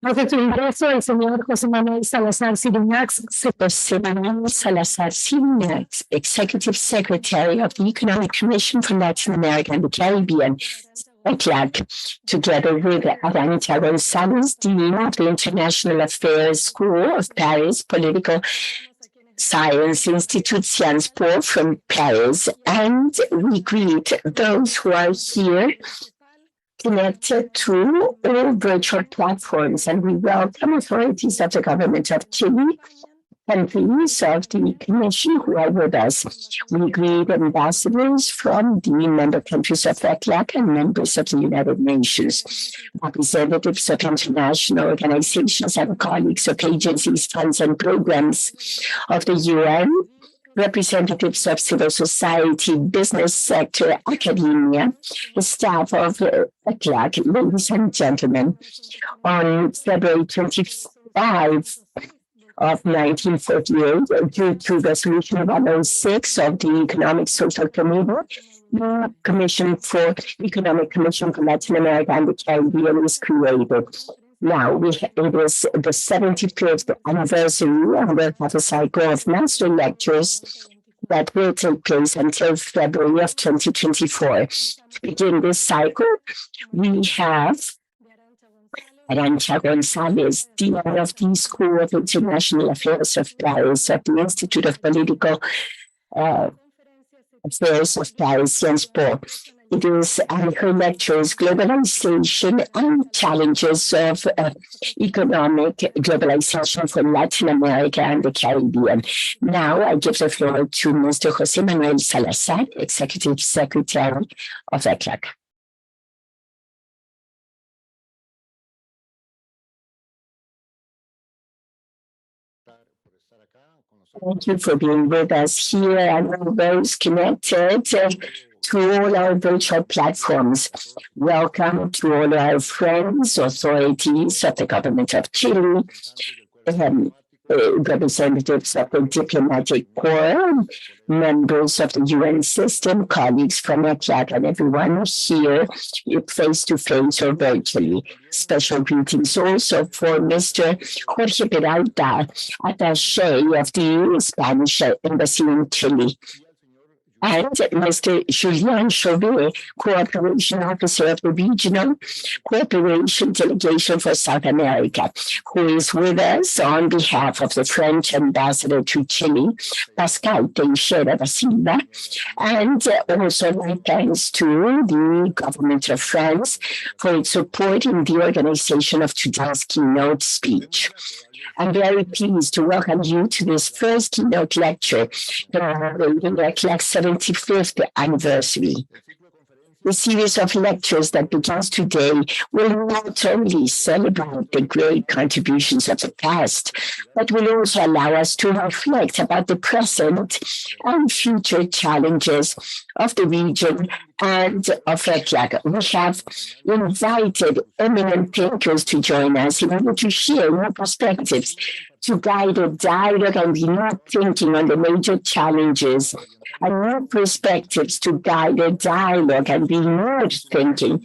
Hace su ingreso el señor José Manuel Salazar Siriñax, José Manuel Salazar Siriñax, Executive Secretary of the Economic Commission for Latin America and the Caribbean, ECLAC, together with Arancha González, Dean of the International Affairs School of Paris Political Science Institute Sciences Po from Paris. And we greet those who are here connected through all virtual platforms, and we welcome authorities of the government of Chile, countries of the Commission who are with us. We greet ambassadors from the member countries of ECLAC and members of the United Nations, representatives of international organizations and colleagues of agencies, funds, and programs of the UN, representatives of civil society, business sector, academia, the staff of ECLAC, ladies and gentlemen. On February 25 of 1948, due to Resolution 106 of the Economic Social Committee, the Economic Commission for Latin America and the Caribbean was created. Now, it is the 75th anniversary, and we'll have a cycle of master lectures that will take place until February of 2024. To begin this cycle, we have Arancha González, Dean of the School of International Affairs of Paris, of the Institute of Political Affairs of Paris, Sciences Po. It is her lectures, Globalization and Challenges of Economic Globalization for Latin America and the Caribbean. Now I give the floor to Mr. José Manuel Salazar, Executive Secretary of ECLAC. Thank you for being with us here and those connected to all our virtual platforms. Welcome to all our friends, authorities of the government of Chile, representatives of the diplomatic corps, members of the UN system, colleagues from ECLAC, and everyone here face-to-face or virtually. Special greetings also for Mr. Jorge Peralta, attaché of the Spanish Embassy in Chile, and Mr. Julian Chauvet, Cooperation Officer of the Regional Cooperation Delegation for South America, who is with us on behalf of the French Ambassador to Chile, Pascal Teixeira da Silva, and also my thanks to the government of France for its support in the organization of today's keynote speech. I'm very pleased to welcome you to this first keynote lecture commemorating ECLAC's 75th anniversary. The series of lectures that begins today will not only celebrate the great contributions of the past, but will also allow us to reflect about the present and future challenges of the region and of ECLAC. We have invited eminent thinkers to join us in order to share new perspectives, to guide a dialogue and new thinking on the major challenges, and new perspectives to guide a dialogue and renewed thinking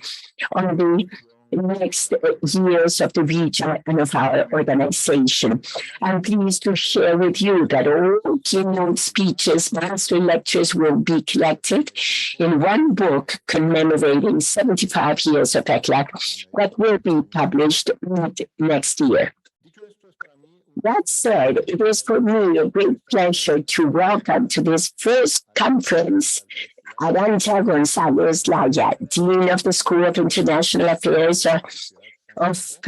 on the next years of the region and of our organization. I'm pleased to share with you that all keynote speeches, master lectures will be collected in one book commemorating 75 years of ECLAC that will be published next year. That said, it is for me a great pleasure to welcome to this first conference Arancha González Laya, Dean of the School of International Affairs of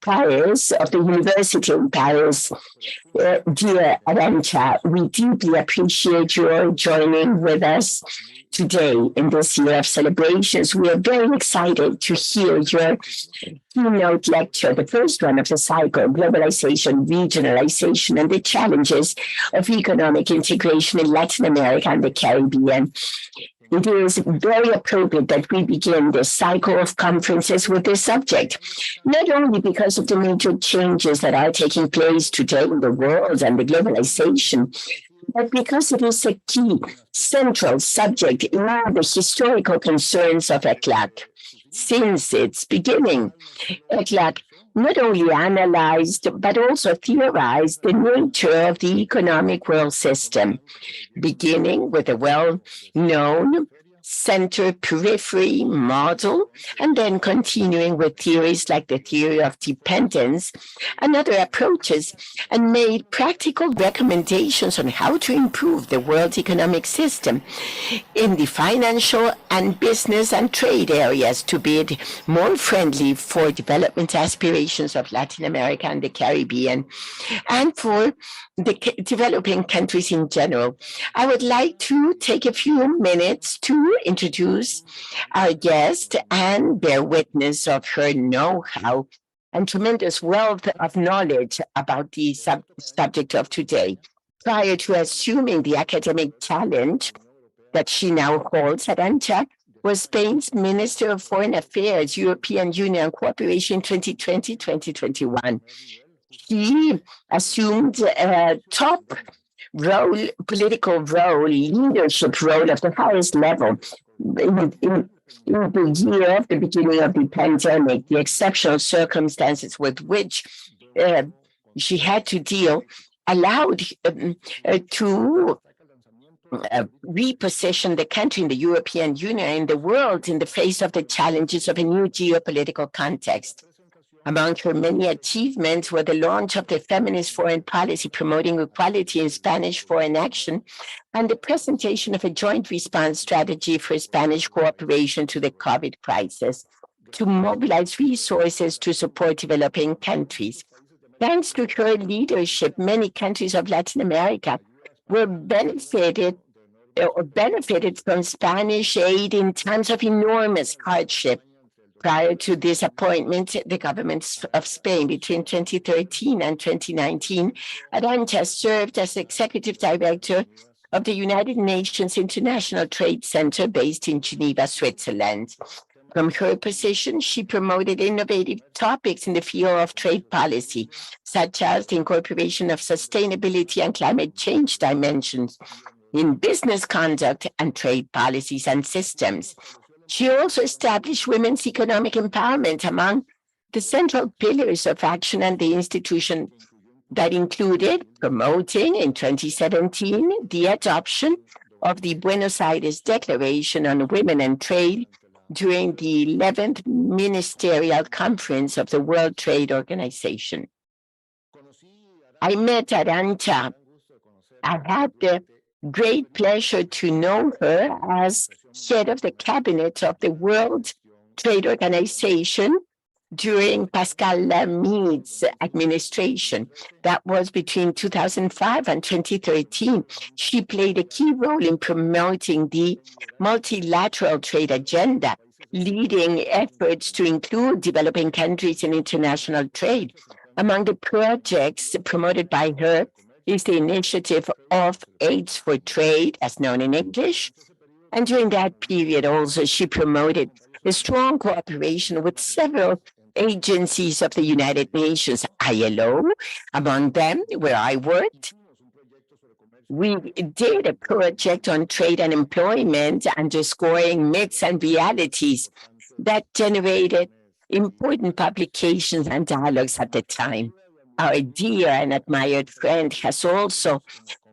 Paris, of the University in Paris. Dear Arancha, we deeply appreciate your joining with us today in this year of celebrations. We are very excited to hear your keynote lecture, the first one of the cycle, Globalization, Regionalization, and the Challenges of Economic Integration in Latin America and the Caribbean. It is very appropriate that we begin this cycle of conferences with this subject, not only because of the major changes that are taking place today in the world and the globalization, but because it is a key central subject in all the historical concerns of ECLAC. Since its beginning, ECLAC not only analyzed, but also theorized the nature of the economic world system, beginning with a well-known center periphery model, and then continuing with theories like the theory of dependence and other approaches, and made practical recommendations on how to improve the world economic system in the financial and business and trade areas to be more friendly for development aspirations of Latin America and the Caribbean, and for the developing countries in general. I would like to take a few minutes to introduce our guest and bear witness of her know-how and tremendous wealth of knowledge about the subject of today. Prior to assuming the academic challenge that she now holds, Arancha was Spain's Minister of Foreign Affairs, European Union Cooperation 2020-2021. He assumed a top role, political role, leadership role at the highest level in the year of the beginning of the pandemic, the exceptional circumstances with which she had to deal allowed to reposition the country in the European Union and the world in the face of the challenges of a new geopolitical context. Among her many achievements were the launch of the feminist foreign policy promoting equality in Spanish foreign action and the presentation of a joint response strategy for Spanish cooperation to the COVID crisis to mobilize resources to support developing countries. Thanks to her leadership, many countries of Latin America were benefited from Spanish aid in times of enormous hardship. Prior to this appointment, the governments of Spain between 2013 and 2019, Arancha served as executive director of the United Nations International Trade Center based in Geneva, Switzerland. From her position, she promoted innovative topics in the field of trade policy, such as the incorporation of sustainability and climate change dimensions in business conduct and trade policies and systems. She also established women's economic empowerment among the central pillars of action and the institution that included promoting in 2017 the adoption of the Buenos Aires Declaration on Women and Trade during the 11th Ministerial Conference of the World Trade Organization. I met Arancha. I had the great pleasure to know her as head of the cabinet of the World Trade Organization during Pascal Lamide's administration. That was between 2005 and 2013. She played a key role in promoting the multilateral trade agenda, leading efforts to include developing countries in international trade. Among the projects promoted by her is the initiative of Aids for Trade, as known in English. And during that period also, she promoted a strong cooperation with several agencies of the United Nations, ILO, among them where I worked. We did a project on trade and employment, underscoring myths and realities that generated important publications and dialogues at the time. Our dear and admired friend has also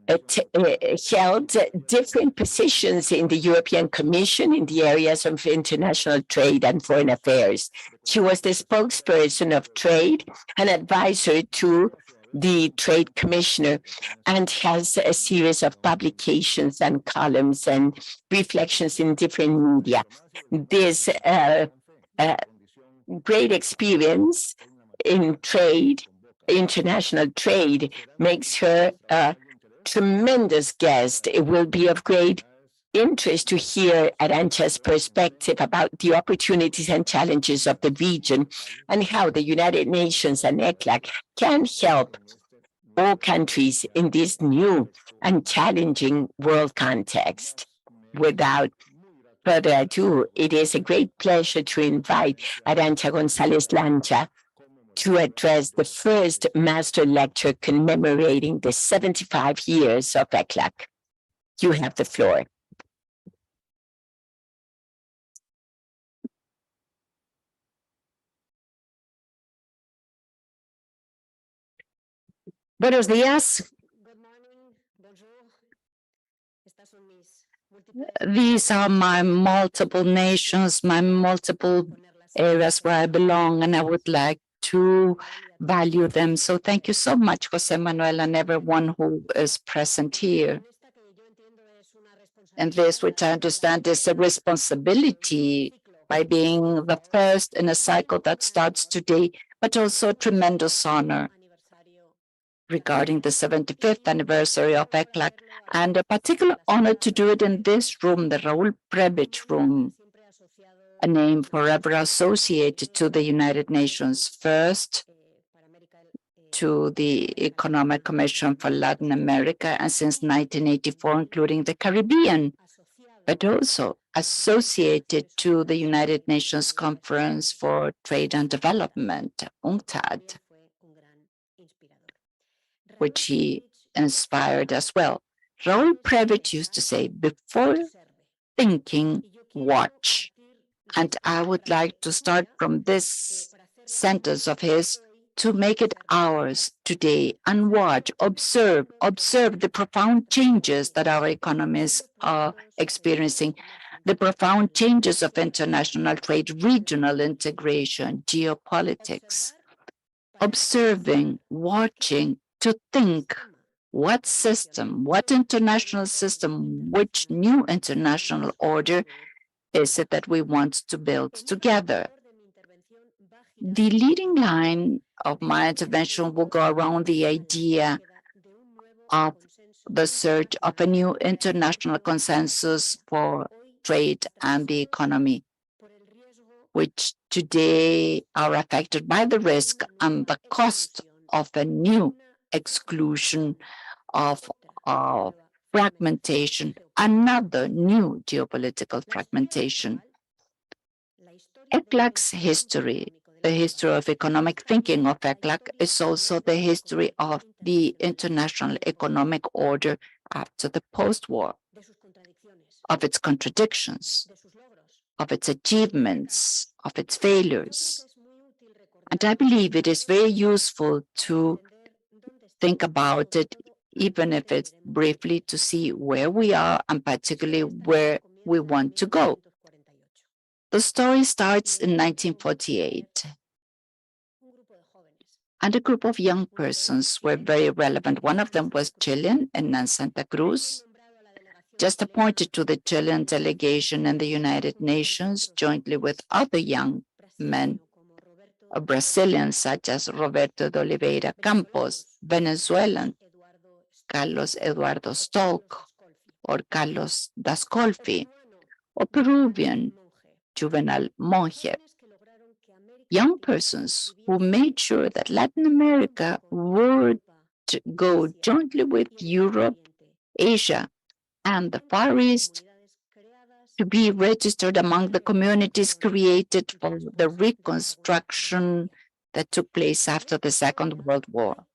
held different positions in the European Commission in the areas of international trade and foreign affairs. She was the spokesperson of trade and advisor to the Trade Commissioner and has a series of publications and columns and reflections in different media. This great experience in trade, international trade, makes her a tremendous guest. It will be of great interest to hear Arancha's perspective about the opportunities and challenges of the region and how the United Nations and ECLAC can help all countries in this new and challenging world context. Without further ado, it is a great pleasure to invite Arancha González Laya to address the first master lecture commemorating the 75 years of ECLAC. You have the floor. Buenos días. These are my multiple nations, my multiple areas where I belong, and I would like to value them. So thank you so much, Jose Manuel, and everyone who is present here. And this, which I understand, is a responsibility by being the first in a cycle that starts today, but also a tremendous honor regarding the 75th anniversary of ECLAC, and a particular honor to do it in this room, the Raúl Prebisch room, a name forever associated to the United Nations. First, to the Economic Commission for Latin America, and since 1984, including the Caribbean, but also associated to the United Nations Conference for Trade and Development, UNCTAD, which he inspired as well. Raúl Prebisch used to say, before thinking, watch. And I would like to start from this sentence of his to make it ours today and watch, observe the profound changes that our economies are experiencing, the profound changes of international trade, regional integration, geopolitics, observing, watching, to think what system, what international system, which new international order is it that we want to build together. The leading line of my intervention will go around the idea of the search of a new international consensus for trade and the economy, which today are affected by the risk and the cost of a new exclusion of fragmentation, another new geopolitical fragmentation. ECLAC's history, the history of economic thinking of ECLAC, is also the history of the international economic order after the post-war, of its contradictions, of its achievements, of its failures. And I believe it is very useful to think about it, even if it's briefly, to see where we are and particularly where we want to go. The story starts in 1948, and a group of young persons were very relevant. One of them was Chilean, Hernán Santa Cruz, just appointed to the Chilean delegation in the United Nations, jointly with other young men, Brazilians such as Roberto de Oliveira Campos, Venezuelan, Carlos Eduardo Stolk, or Carlos Dascolfi, or Peruvian, Juvenal Monge. Young persons who made sure that Latin America would go jointly with Europe, Asia, and the Far East to be registered among the communities created for the reconstruction that took place after the Second World War.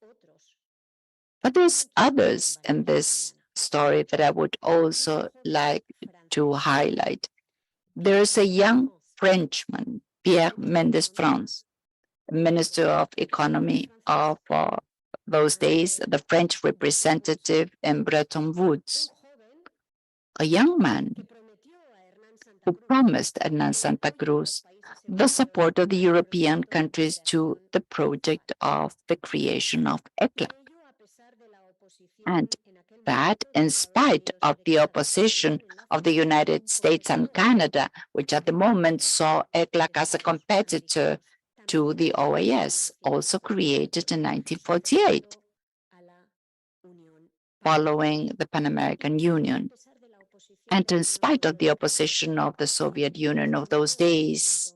But there's others in this story that I would also like to highlight. There's a young Frenchman, Pierre Mendes France, Minister of Economy of those days, the French representative in Bretton Woods, a young man who promised Hernán Santa Cruz the support of the European countries to the project of the creation of ECLAC. And that, in spite of the opposition of the United States and Canada, which at the moment saw ECLAC as a competitor to the OAS, also created in 1948, following the Pan American Union. And in spite of the opposition of the Soviet Union of those days,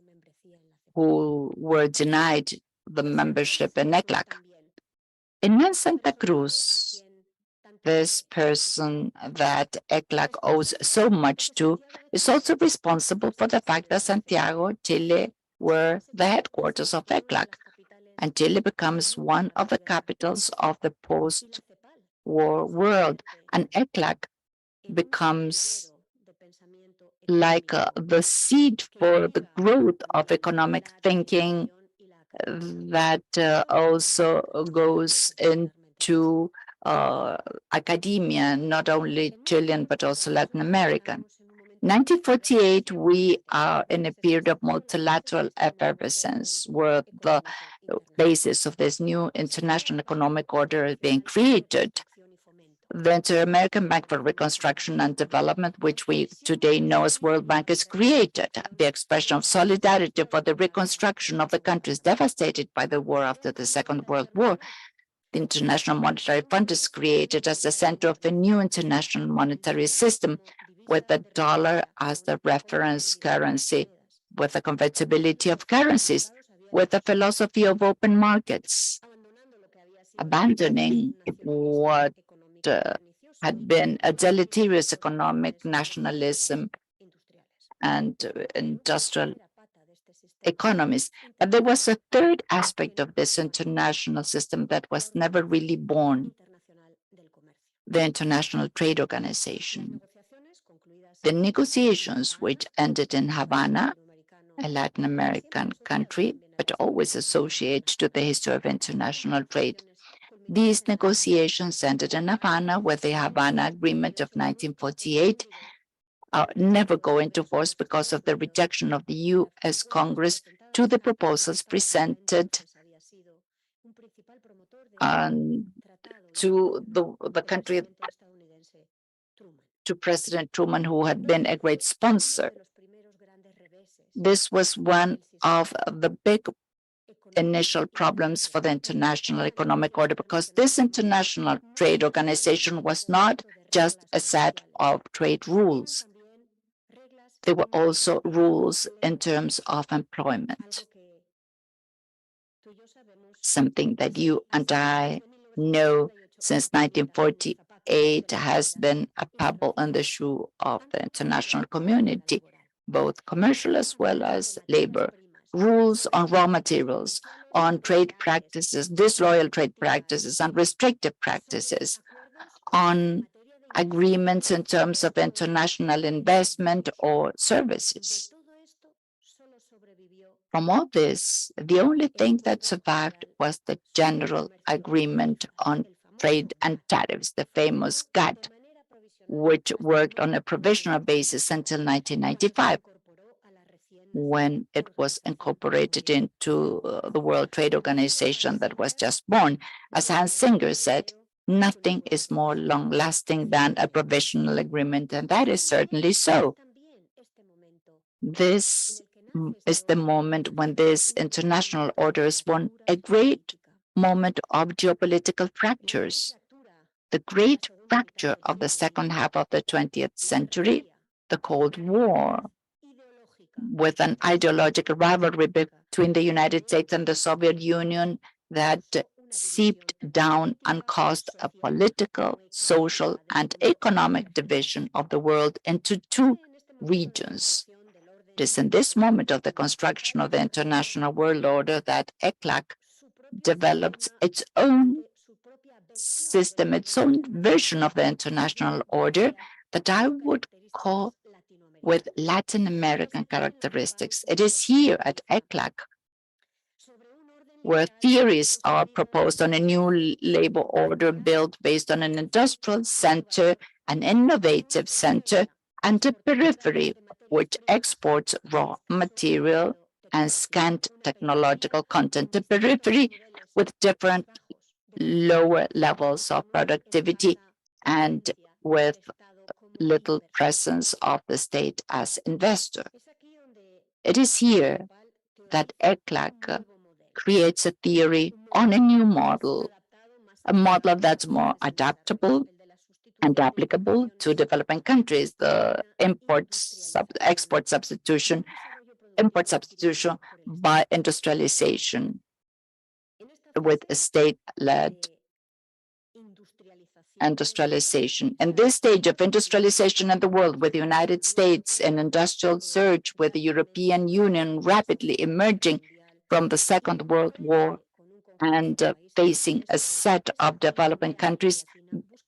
who were denied the membership in ECLAC, Hernán Santa Cruz, this person that ECLAC owes so much to, is also responsible for the fact that Santiago, Chile, were the headquarters of ECLAC, and Chile becomes one of the capitals of the post-war world, and ECLAC becomes like the seed for the growth of economic thinking that also goes into to academia, not only Chilean, but also Latin American. 1948, we are in a period of multilateral effervescence where the basis of this new international economic order is being created. The Inter-American Bank for Reconstruction and Development, which we today know as World Bank, is created, the expression of solidarity for the reconstruction of the countries devastated by the war after the Second World War. The International Monetary Fund is created as the center of a new international monetary system with the dollar as the reference currency, with the convertibility of currencies, with the philosophy of open markets, abandoning what had been a deleterious economic nationalism and industrial economies. But there was a third aspect of this international system that was never really born: the International Trade Organization. The negotiations, which ended in Havana, a Latin American country, but always associated to the history of international trade. These negotiations ended in Havana with the Havana Agreement of 1948, never go into force because of the rejection of the U.S. Congress to the proposals presented to the country, to President Truman, who had been a great sponsor. This was one of the big initial problems for the international economic order, because this international trade organization was not just a set of trade rules. There were also rules in terms of employment, something that you and I know since 1948 has been a pebble in the shoe of the international community, both commercial as well as labor. Rules on raw materials, on trade practices, disloyal trade practices, and restrictive practices, on agreements in terms of international investment or services. From all this, the only thing that survived was the General Agreement on Trade and Tariffs, the famous GATT, which worked on a provisional basis until 1995, when it was incorporated into the World Trade Organization that was just born. As Hans Singer said, nothing is more long-lasting than a provisional agreement, and that is certainly so. This is the moment when this international order is born, a great moment of geopolitical fractures. The great fracture of the second half of the 20th century, the Cold War, with an ideological rivalry between the United States and the Soviet Union that seeped down and caused a political, social, and economic division of the world into two regions. It is in this moment of the construction of the international world order that ECLAC developed its own system, its own version of the international order that I would call with Latin American characteristics. It is here at ECLAC where theories are proposed on a new labor order built based on an industrial center, an innovative center, and a periphery which exports raw material and scant technological content. A periphery with different lower levels of productivity and with little presence of the state as investor. It is here that ECLAC creates a theory on a new model, a model that's more adaptable and applicable to developing countries, the import substitution by industrialization with a state-led industrialization. And this stage of industrialization in the world, with the United States in industrial surge, with the European Union rapidly emerging from the Second World War and facing a set of developing countries,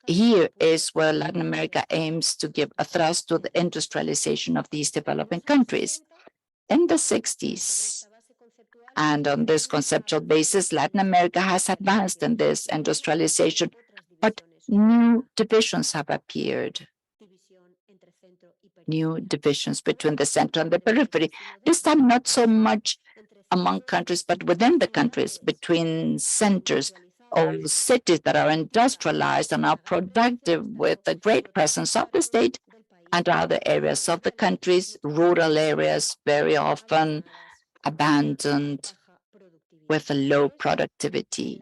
here is where Latin America aims to give a thrust to the industrialization of these developing countries. In the 60s, And on this conceptual basis, Latin America has advanced in this industrialization, but new divisions have appeared, new divisions between the center and the periphery. This time, not so much among countries, but within the countries, between centers or cities that are industrialized and are productive with a great presence of the state, and other areas of the countries, rural areas, very often abandoned with a low productivity.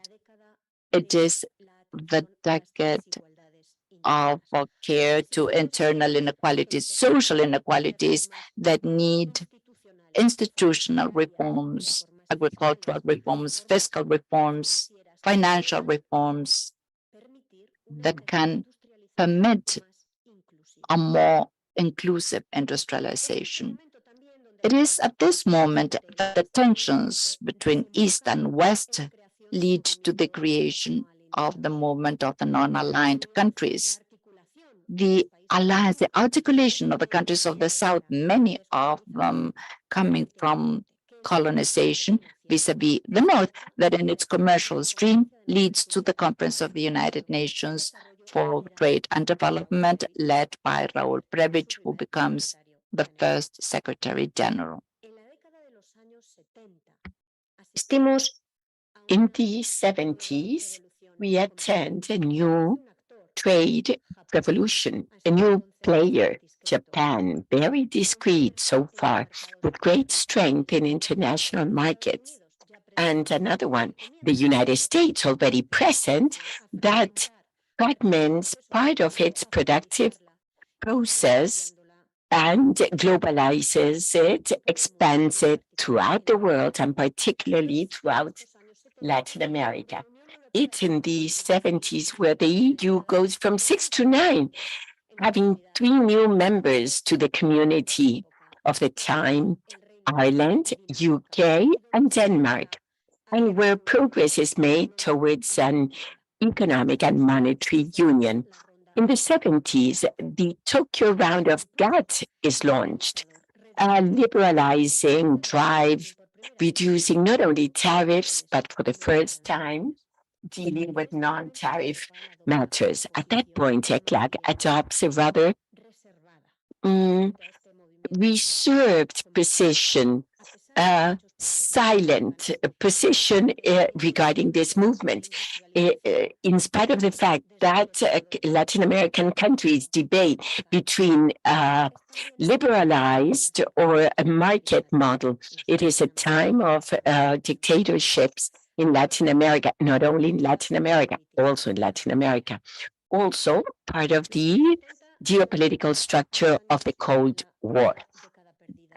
It is the decade of care to internal inequalities, social inequalities that need institutional reforms, agricultural reforms, fiscal reforms, financial reforms that can permit a more inclusive industrialization. It is at this moment that the tensions between East and West lead to the creation of the movement of the non-aligned countries. The alliance, the articulation of the countries of the South, many of them coming from colonization vis-a-vis the North, that in its commercial stream leads to the Conference of the United Nations for Trade and Development, led by Raúl Prebisch, who becomes the first Secretary General. In the 70s, we attend a new trade revolution, a new player, Japan, very discreet so far, with great strength in international markets. And another one, the United States, already present, that fragments part of its productive process and globalizes it, expands it throughout the world, and particularly throughout Latin America. It's in the 70s where the EU goes from 6 to 9, having 3 new members to the community of the time, Ireland, UK, and Denmark, and where progress is made towards an economic and monetary union. In the 70s, the Tokyo round of GATT is launched, a liberalizing drive, reducing not only tariffs, but for the first time, dealing with non-tariff matters. At that point, ECLAC adopts a rather reserved position, silent position regarding this movement, in spite of the fact that Latin American countries debate between liberalized or a market model. It is a time of dictatorships in Latin America, not only in Latin America, also in Latin America. Also part of the geopolitical structure of the Cold War.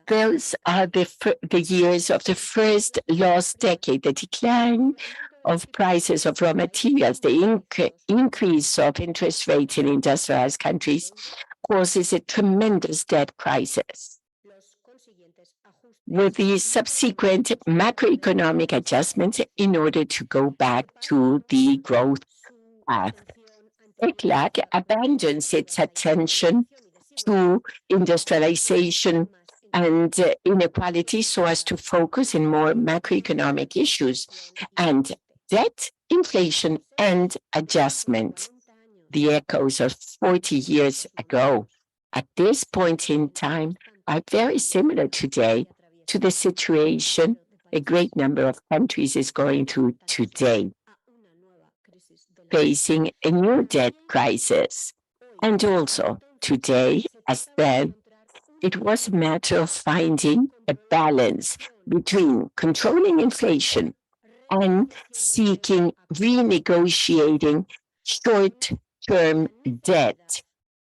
Those are the years of the first lost decade, the decline of prices of raw materials, the increase of interest rates in industrialized countries causes a tremendous debt crisis, with the subsequent macroeconomic adjustments in order to go back to the growth path. ECLAC abandons its attention to industrialization and inequality so as to focus in more macroeconomic issues and debt, inflation, and adjustment. The echoes of 40 years ago at this point in time are very similar today to the situation a great number of countries is going through today, facing a new debt crisis. And also today, as then, it was a matter of finding a balance between controlling inflation and seeking renegotiating short-term debt,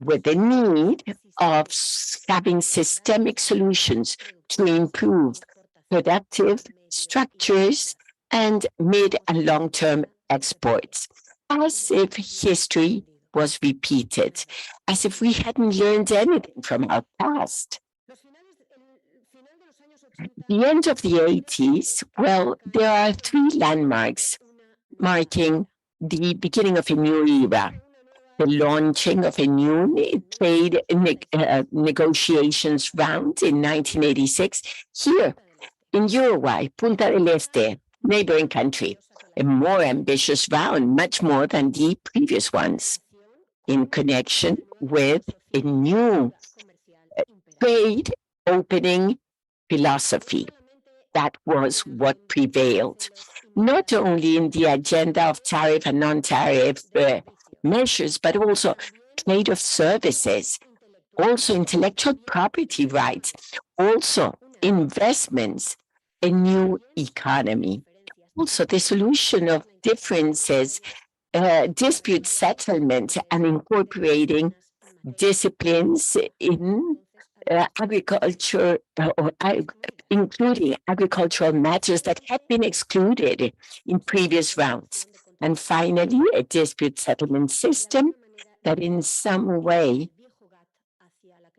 with the need of having systemic solutions to improve productive structures and mid and long-term exports, as if history was repeated, as if we hadn't learned anything from our past. The end of the 80s, well, there are 3 landmarks marking the beginning of a new era. The launching of a new trade negotiations round in 1986. Here, In Uruguay, Punta del Este, neighboring country, a more ambitious round, much more than the previous ones, in connection with a new trade opening philosophy. That was what prevailed, not only in the agenda of tariff and non-tariff measures, but also trade of services, also intellectual property rights, also investments, a new economy, also the solution of differences, dispute settlement, and incorporating disciplines in agriculture, including agricultural matters that had been excluded in previous rounds. And finally, a dispute settlement system that in some way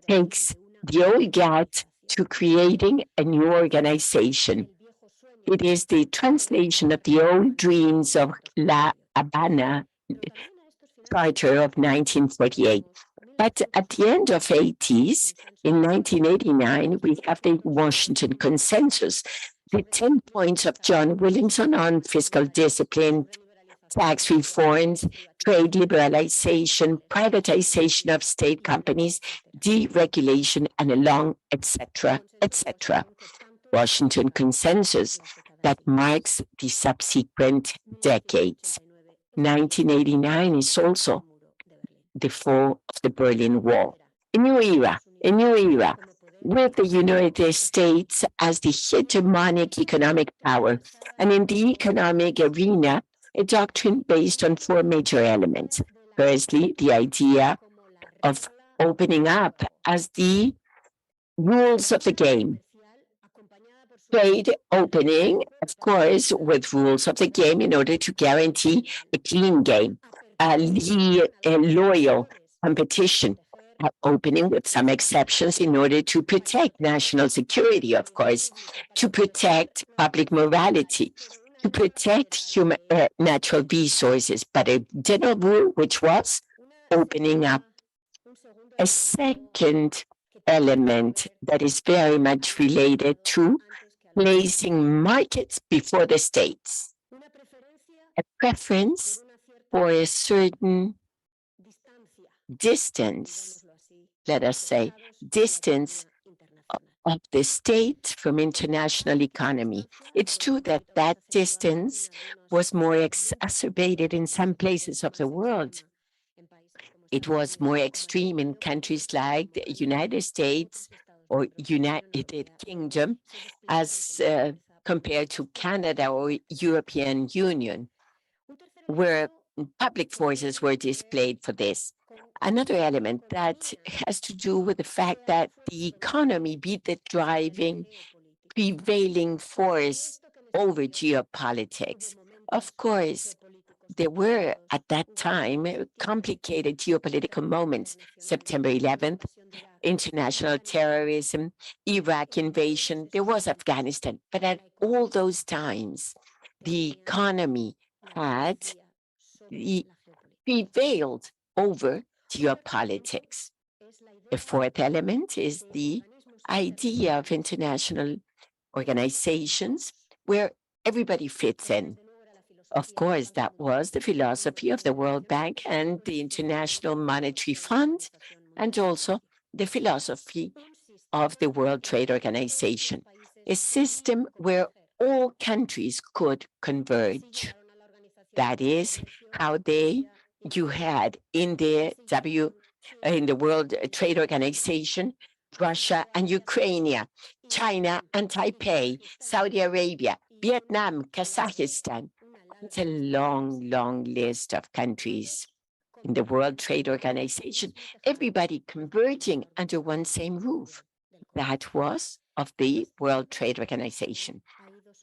takes the old GATT to creating a new organization. It is the translation of the old dreams of La Habana Charter of 1948. But at the end of 80s, in 1989, we have the Washington Consensus, the 10 points of John Williamson on fiscal discipline, tax reforms, trade liberalization, privatization of state companies, deregulation, and along, etc., etc. Washington Consensus that marks the subsequent decades. 1989 is also the fall of the Berlin Wall. A new era with the United States as the hegemonic economic power, and in the economic arena, a doctrine based on 4 major elements. Firstly, the idea of opening up as the rules of the game. Trade opening, of course, with rules of the game in order to guarantee a clean game, a loyal competition, opening with some exceptions in order to protect national security, of course, to protect public morality, to protect human natural resources, but a general rule which was opening up. A second element that is very much related to placing markets before the states, a preference for a certain distance, let us say, distance of the state from international economy. It's true that that distance was more exacerbated in some places of the world. It was more extreme in countries like the United States or United Kingdom as compared to Canada or European Union, where public forces were displayed for this. Another element that has to do with the fact that the economy be the driving, prevailing force over geopolitics. Of course, there were at that time complicated geopolitical moments, September 11th, international terrorism, Iraq invasion, there was Afghanistan. But at all those times, the economy had prevailed over geopolitics. A fourth element is the idea of international organizations where everybody fits in. Of course, that was the philosophy of the World Bank and the International Monetary Fund, and also the philosophy of the World Trade Organization, a system where all countries could converge. That is how you had in the World Trade Organization, Russia and Ukraine, China and Taipei, Saudi Arabia, Vietnam, Kazakhstan. It's a long, long list of countries in the World Trade Organization, everybody converging under one same roof. That was of the World Trade Organization.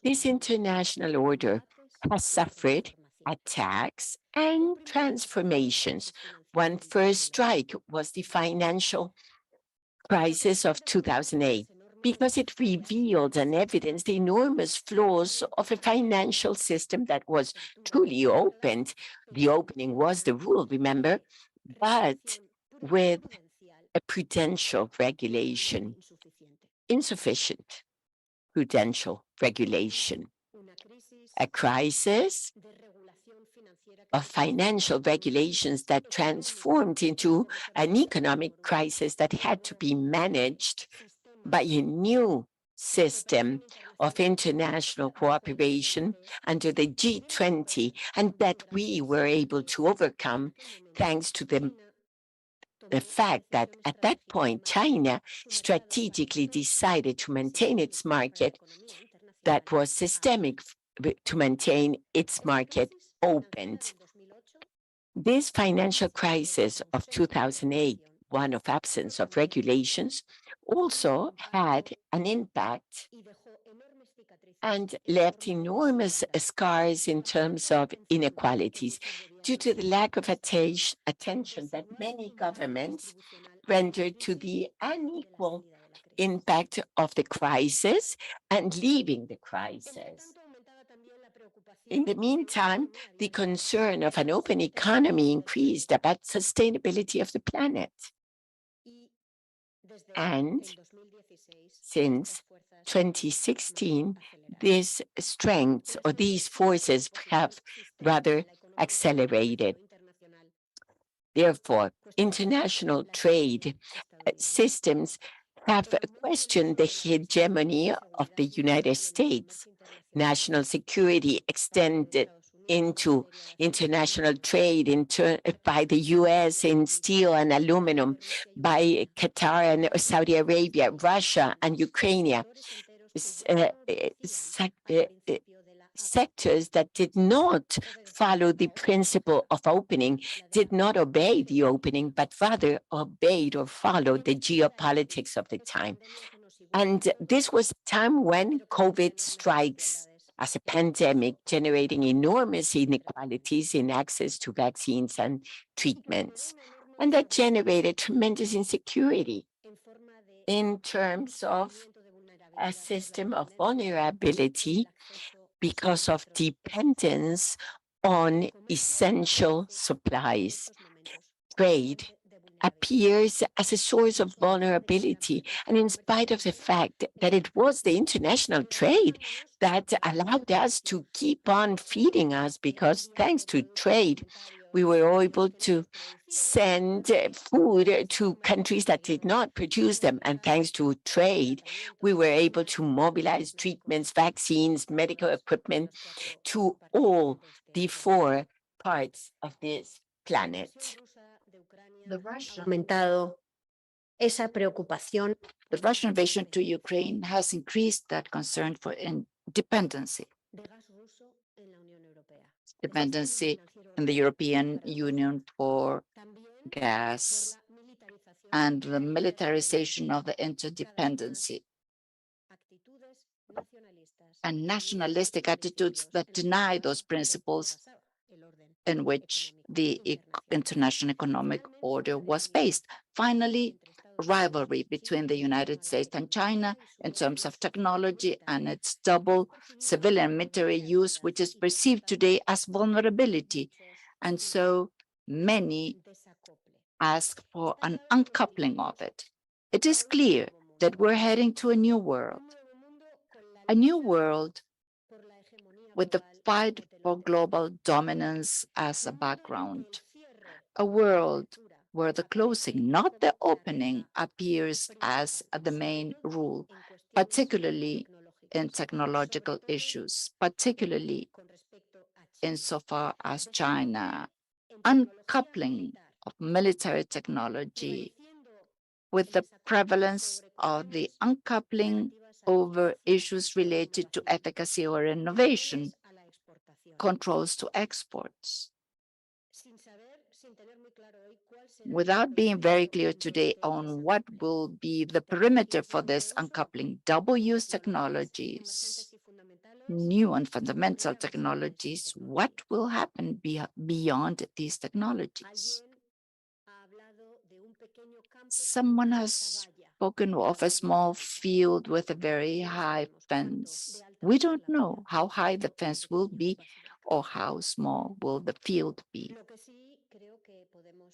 This international order has suffered attacks and transformations. One first strike was the financial crisis of 2008, because it revealed and evidenced the enormous flaws of a financial system that was truly opened. The opening was the rule, remember, but with a prudential regulation insufficient. prudential regulation, a crisis of financial regulations that transformed into an economic crisis that had to be managed by a new system of international cooperation under the G20, and that we were able to overcome thanks to the fact that at that point, China strategically decided to maintain its market that was systemic to maintain its market opened. This financial crisis of 2008, one of absence of regulations, also had an impact and left enormous scars in terms of inequalities due to the lack of attention that many governments rendered to the unequal impact of the crisis and leaving the crisis. In the meantime, the concern of an open economy increased about sustainability of the planet. And since 2016, these strengths or these forces have rather accelerated. Therefore, international trade systems have questioned the hegemony of the United States. National security extended into international trade by the US in steel and aluminum, by Qatar and Saudi Arabia, Russia and Ukraine, sectors that did not follow the principle of opening, did not obey the opening, but rather obeyed or followed the geopolitics of the time. And this was a time when COVID strikes as a pandemic, generating enormous inequalities in access to vaccines and treatments. And that generated tremendous insecurity in terms of a system of vulnerability because of dependence on essential supplies. Trade appears as a source of vulnerability. And in spite of the fact that it was the international trade that allowed us to keep on feeding us, because thanks to trade, we were able to send food to countries that did not produce them. And thanks to trade, we were able to mobilize treatments, vaccines, medical equipment to all the 4 parts of this planet. The Russian invasion to Ukraine has increased that concern for dependency in the European Union for gas and the militarization of the interdependency and nationalistic attitudes that deny those principles in which the international economic order was based. Finally, rivalry between the United States and China in terms of technology and its double civilian and military use, which is perceived today as vulnerability. And so many ask for an uncoupling of it. It is clear that we're heading to a new world with the fight for global dominance as a background, a world where the closing, not the opening, appears as the main rule, particularly in technological issues, particularly insofar as China, uncoupling of military technology with the prevalence of the uncoupling over issues related to efficacy or innovation, controls to exports. Without being very clear today on what will be the perimeter for this uncoupling, double-use technologies, new and fundamental technologies, what will happen beyond these technologies? Someone has spoken of a small field with a very high fence. We don't know how high the fence will be or how small will the field be.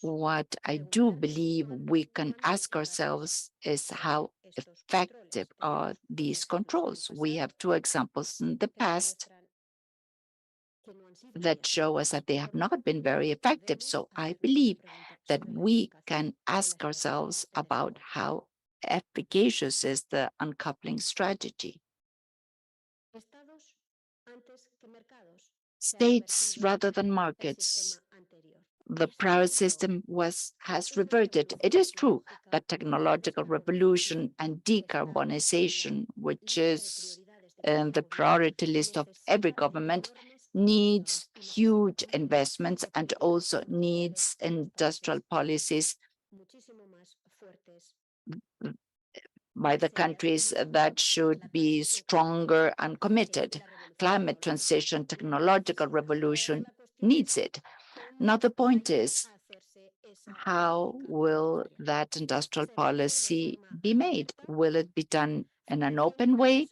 what I do believe we can ask ourselves is how effective are these controls? We have two examples in the past that show us that they have not been very effective. So I believe that we can ask ourselves about how efficacious is the uncoupling strategy. States rather than markets. The prior system has reverted. It is true that technological revolution and decarbonization, which is in the priority list of every government, needs huge investments and also needs industrial policies by the countries that should be stronger and committed. Climate transition, technological revolution needs it. Now, the point is, how will that industrial policy be made? Will it be done in an open way,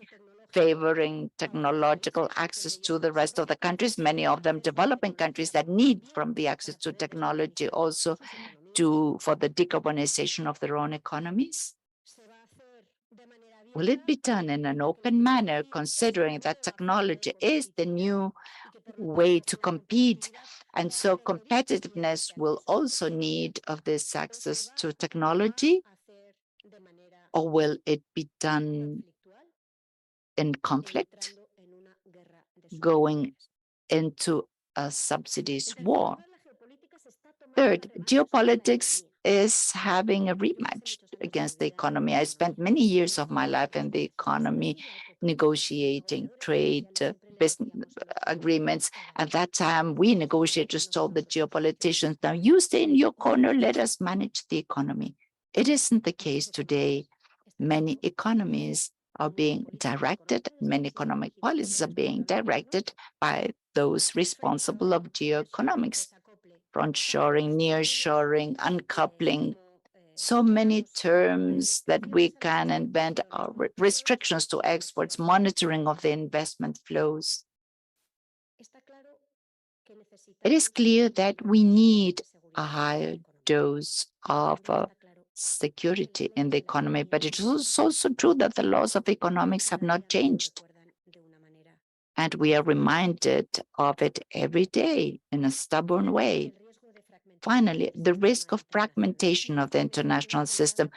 favoring technological access to the rest of the countries, many of them developing countries that need from the access to technology also for the decarbonization of their own economies? Will it be done in an open manner, considering that technology is the new way to compete? And so competitiveness will also need of this access to technology, or will it be done in conflict, going into a subsidies war? Third, geopolitics is having a rematch against the economy. I spent many years of my life in the economy negotiating trade business agreements. At that time, we negotiators told the geopoliticians, now you stay in your corner, let us manage the economy. It isn't the case today. Many economies are being directed, many economic policies are being directed by those responsible of geoeconomics. Front-shoring, near-shoring, uncoupling, so many terms that we can invent, restrictions to exports, monitoring of the investment flows. It is clear that we need a higher dose of security in the economy, but it is also true that the laws of economics have not changed. And we are reminded of it every day in a stubborn way. Finally, the risk of fragmentation of the international system,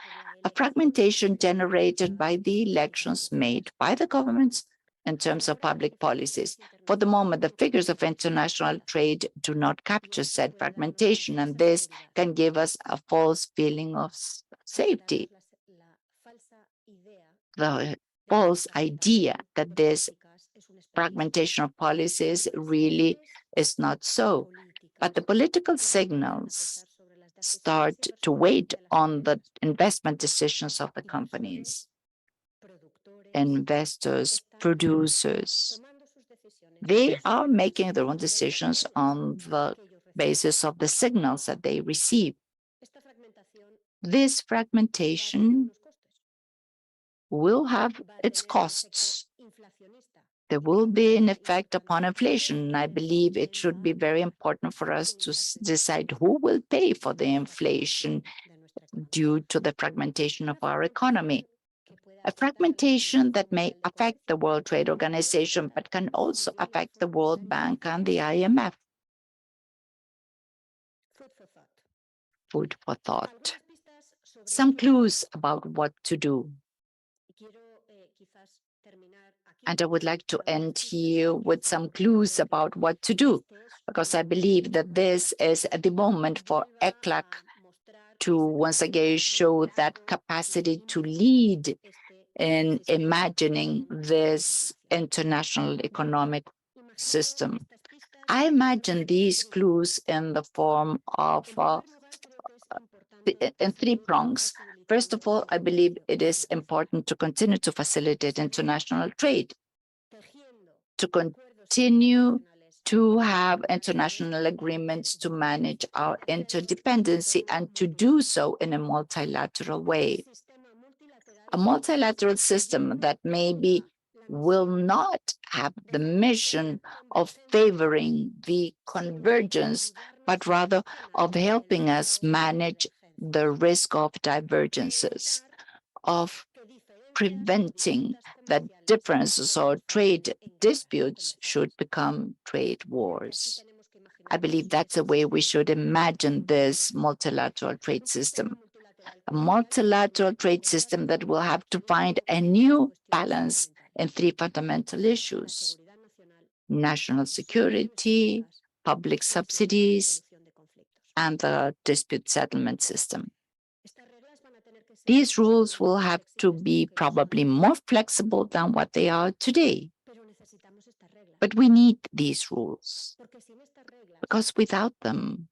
a fragmentation generated by the elections made by the governments in terms of public policies. For the moment, the figures of international trade do not capture said fragmentation, and this can give us a false feeling of safety. The false idea that this fragmentation of policies really is not so. But the political signals start to weigh on the investment decisions of the companies. Investors, producers, they are making their own decisions on the basis of the signals that they receive. This fragmentation will have its costs. There will be an effect upon inflation. And I believe it should be very important for us to decide who will pay for the inflation due to the fragmentation of our economy. A fragmentation that may affect the World Trade Organization, but can also affect the World Bank and the IMF. Food for thought. Some clues about what to do. And I would like to end here with some clues about what to do, because I believe that this is the moment for ECLAC to once again show that capacity to lead in imagining this international economic system. I imagine these clues in the form of in three prongs. First of all, I believe it is important to continue to facilitate international trade, to continue to have international agreements to manage our interdependency, and to do so in a multilateral way. A multilateral system that may be will not have the mission of favoring the convergence, but rather of helping us manage the risk of divergences, of preventing that differences or trade disputes should become trade wars. I believe that's the way we should imagine this multilateral trade system. A multilateral trade system that will have to find a new balance in three fundamental issues: national security, public subsidies, and the dispute settlement system. These rules will have to be probably more flexible than what they are today. But we need these rules because without them,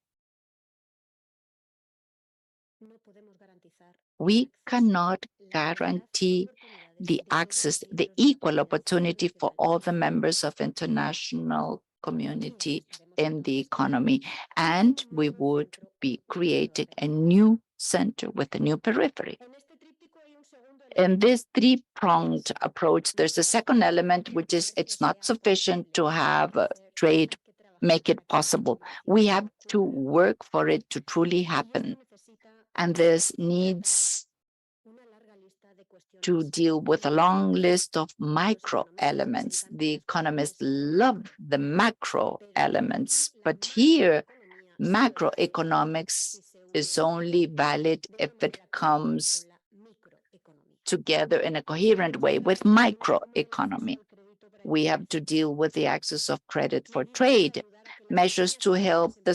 we cannot guarantee the access, the equal opportunity for all the members of international community in the economy. And we would be creating a new center with a new periphery. In this three-pronged approach, there's a second element, which is it's not sufficient to have trade make it possible. We have to work for it to truly happen. And this needs to deal with a long list of micro elements. The economists love the macro elements, but here macroeconomics is only valid if it comes together in a coherent way with microeconomy. We have to deal with the access of credit for trade, measures to help the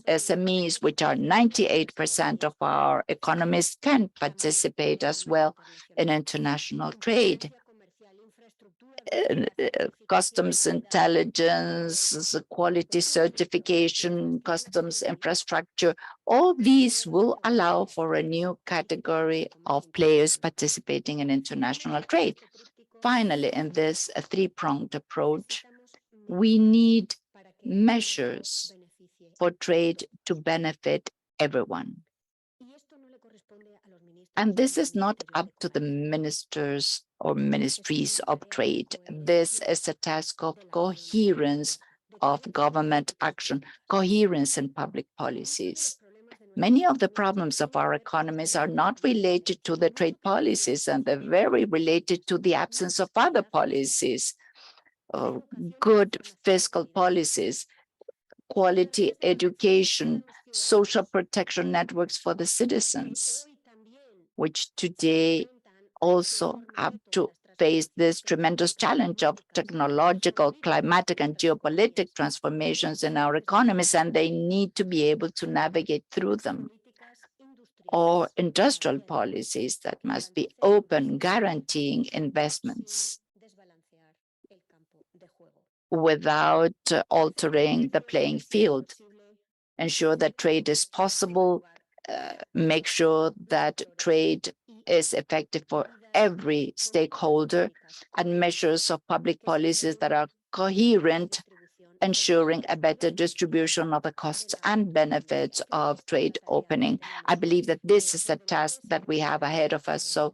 SMEs, which are 98% of our economies, can participate as well in international trade. Customs intelligence, quality certification, customs infrastructure, all these will allow for a new category of players participating in international trade. Finally, in this three-pronged approach, we need measures for trade to benefit everyone. And this is not up to the ministers or ministries of trade. This is a task of coherence of government action, coherence in public policies. Many of the problems of our economies are not related to the trade policies, and they're very related to the absence of other policies, good fiscal policies, quality education, social protection networks for the citizens, which today also have to face this tremendous challenge of technological, climatic, and geopolitical transformations in our economies, and they need to be able to navigate through them. Or industrial policies that must be open, guaranteeing investments without altering the playing field, ensure that trade is possible, make sure that trade is effective for every stakeholder, and measures of public policies that are coherent, ensuring a better distribution of the costs and benefits of trade opening. I believe that this is a task that we have ahead of us. So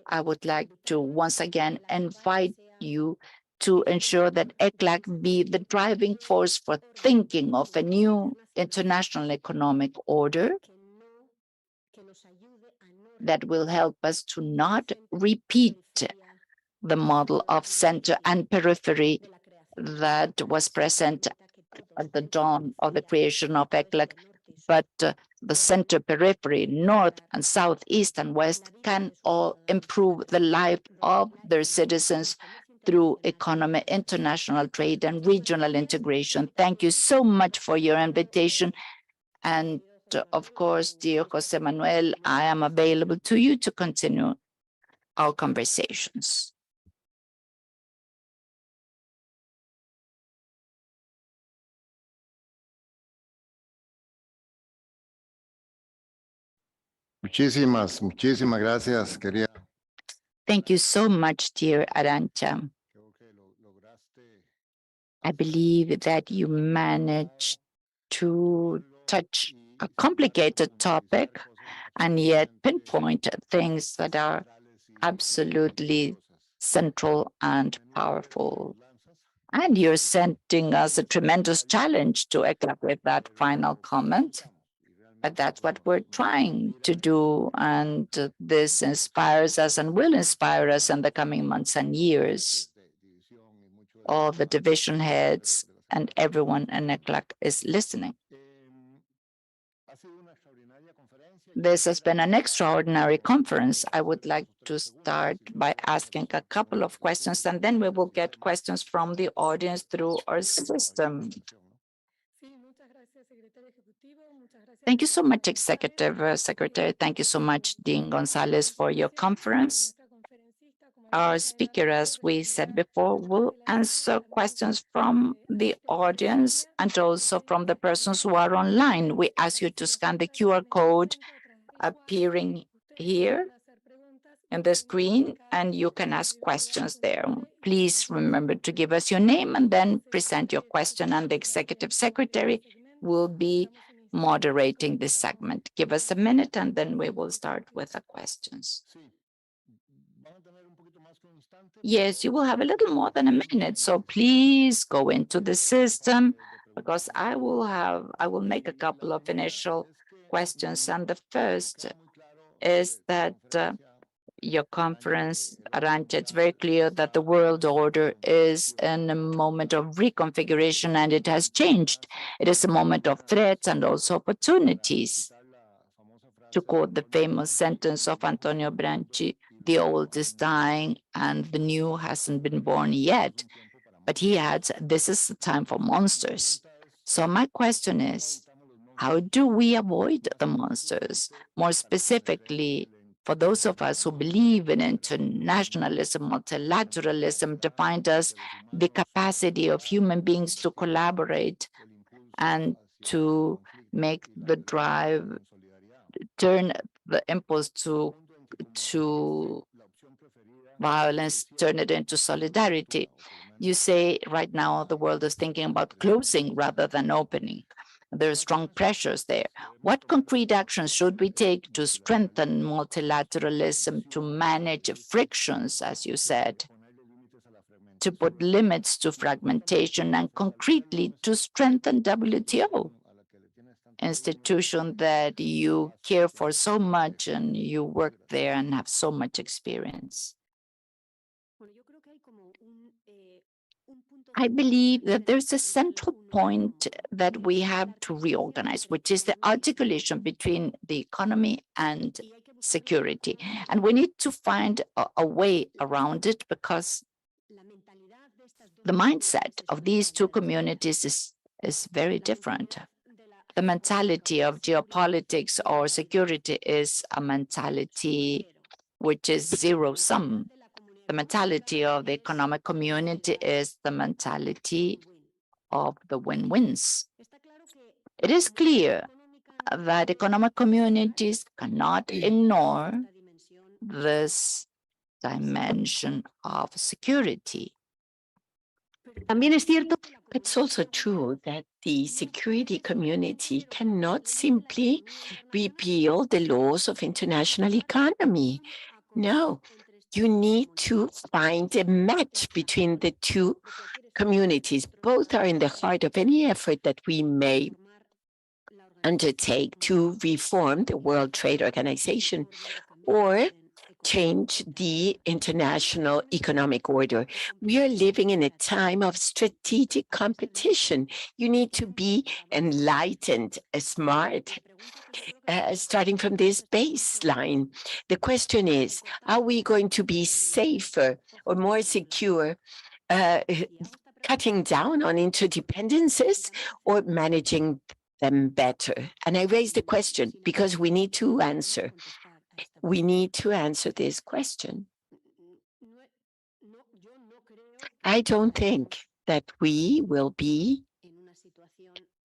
I would like to once again invite you to ensure that ECLAC be the driving force for thinking of a new international economic order that will help us to not repeat the model of center and periphery that was present at the dawn of the creation of ECLAC, but the center, periphery, north and south, east and west can all improve the life of their citizens through economy, international trade, and regional integration. Thank you so much for your invitation. And of course, dear Jose Manuel, I am available to you to continue our conversations. Muchísimas gracias, querida. Thank you so much, dear Arancha. I believe that you managed to touch a complicated topic and yet pinpoint things that are absolutely central and powerful. And you're sending us a tremendous challenge to ECLAC with that final comment. But that's what we're trying to do. And this inspires us and will inspire us in the coming months and years. All the division heads and everyone in ECLAC is listening. This has been an extraordinary conference. I would like to start by asking a couple of questions, and then we will get questions from the audience through our system. Thank you so much, Executive Secretary. Thank you so much, Dean Gonzalez, for your conference. Our speaker, as we said before, will answer questions from the audience and also from the persons who are online. We ask you to scan the QR code appearing here in the screen, and you can ask questions there. Please remember to give us your name and then present your question, and the Executive Secretary will be moderating this segment. Give us a minute, and then we will start with the questions. Yes, you will have a little more than a minute, so please go into the system, because I will make a couple of initial questions. And the first is that your conference, Arancha, it's very clear that the world order is in a moment of reconfiguration, and it has changed. It is a moment of threats and also opportunities. To quote the famous sentence of Antonio Branchi, the old is dying and the new hasn't been born yet. But he adds, this is the time for monsters. So my question is, how do we avoid the monsters? More specifically, for those of us who believe in internationalism, multilateralism defined as the capacity of human beings to collaborate and to make the drive, turn the impulse to violence, turn it into solidarity. You say right now the world is thinking about closing rather than opening. There are strong pressures there. What concrete actions should we take to strengthen multilateralism, to manage frictions, as you said, to put limits to fragmentation, and concretely to strengthen WTO, institution that you care for so much and you work there and have so much experience? I believe that there's a central point that we have to reorganize, which is the articulation between the economy and security. And we need to find a way around it, because the mindset of these two communities is very different. The mentality of geopolitics or security is a mentality which is zero-sum. The mentality of the economic community is the mentality of the win-wins. It is clear that economic communities cannot ignore this dimension of security. It's also true that the security community cannot simply repeal the laws of international economy. No, you need to find a match between the two communities. Both are in the heart of any effort that we may undertake to reform the World Trade Organization or change the international economic order. We are living in a time of strategic competition. You need to be enlightened, smart, starting from this baseline. The question is, are we going to be safer or more secure, cutting down on interdependencies or managing them better? And I raise the question because we need to answer. We need to answer this question. I don't think that we will be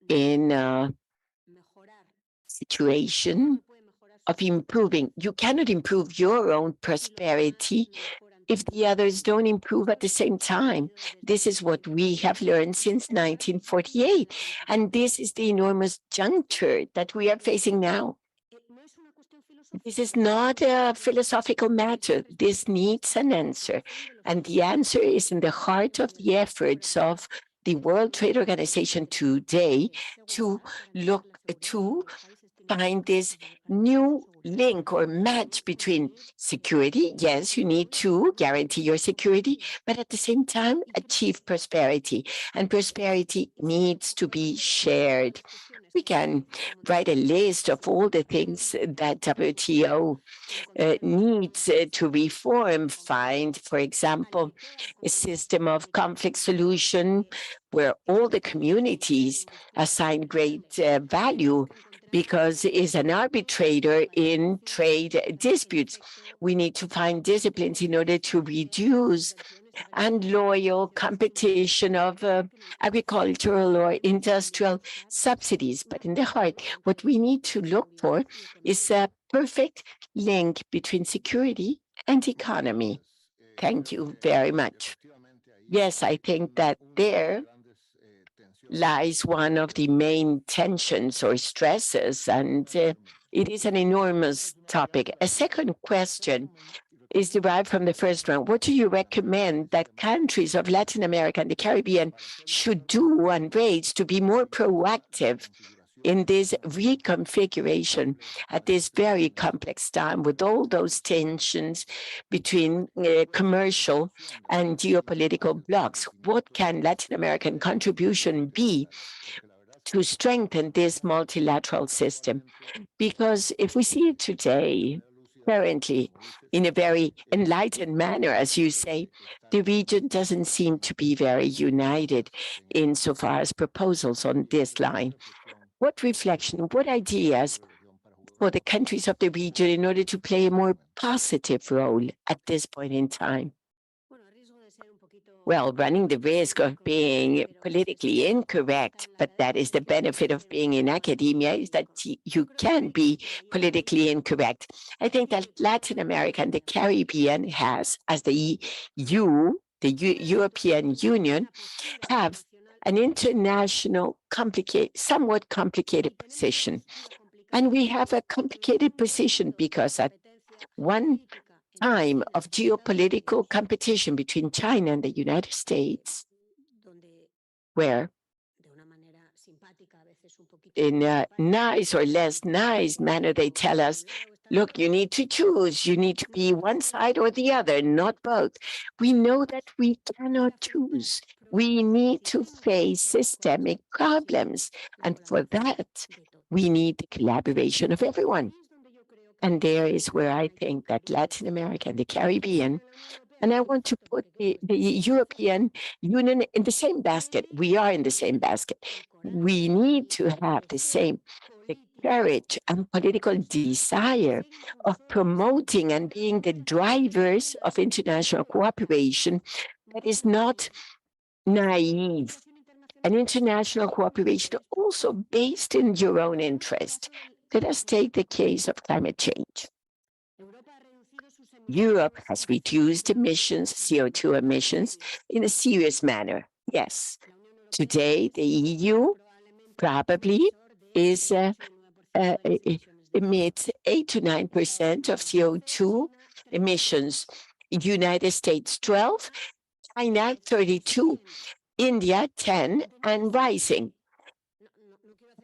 in a situation of improving. You cannot improve your own prosperity if the others don't improve at the same time. This is what we have learned since 1948. And this is the enormous juncture that we are facing now. This is not a philosophical matter. This needs an answer. And the answer is in the heart of the efforts of the World Trade Organization today to look to find this new link or match between security. Yes, you need to guarantee your security, but at the same time, achieve prosperity. And prosperity needs to be shared. We can write a list of all the things that WTO needs to reform, find, for example, a system of conflict solution where all the communities assign great value because it's an arbitrator in trade disputes. We need to find disciplines in order to reduce unloyal competition of agricultural or industrial subsidies. But in the heart, what we need to look for is a perfect link between security and economy. Thank you very much. Yes, I think that there lies one of the main tensions or stresses, and it is an enormous topic. A second question is derived from the first one. What do you recommend that countries of Latin America and the Caribbean should do and raise to be more proactive in this reconfiguration at this very complex time with all those tensions between commercial and geopolitical blocs? What can Latin American contribution be to strengthen this multilateral system? Because if we see it today, currently, in a very enlightened manner, as you say, the region doesn't seem to be very united insofar as proposals on this line. What reflection, what ideas for the countries of the region in order to play a more positive role at this point in time? Well, running the risk of being politically incorrect, but that is the benefit of being in academia, is that you can be politically incorrect. I think that Latin America and the Caribbean has, as the EU, the European Union, have an international, somewhat complicated position. And we have a complicated position because at one time of geopolitical competition between China and the United States, where in a nice or less nice manner, they tell us, look, you need to choose. You need to be one side or the other, not both. We know that we cannot choose. We need to face systemic problems. And for that, we need the collaboration of everyone. And there is where I think that Latin America and the Caribbean, and I want to put the European Union in the same basket. We are in the same basket. We need to have the courage and political desire of promoting and being the drivers of international cooperation that is not naive. An international cooperation also based in your own interest. Let us take the case of climate change. Europe has reduced emissions, CO2 emissions, in a serious manner. Yes, today the EU probably is emits 8 to 9% of CO2 emissions. United States 12, China 32, India 10 and rising.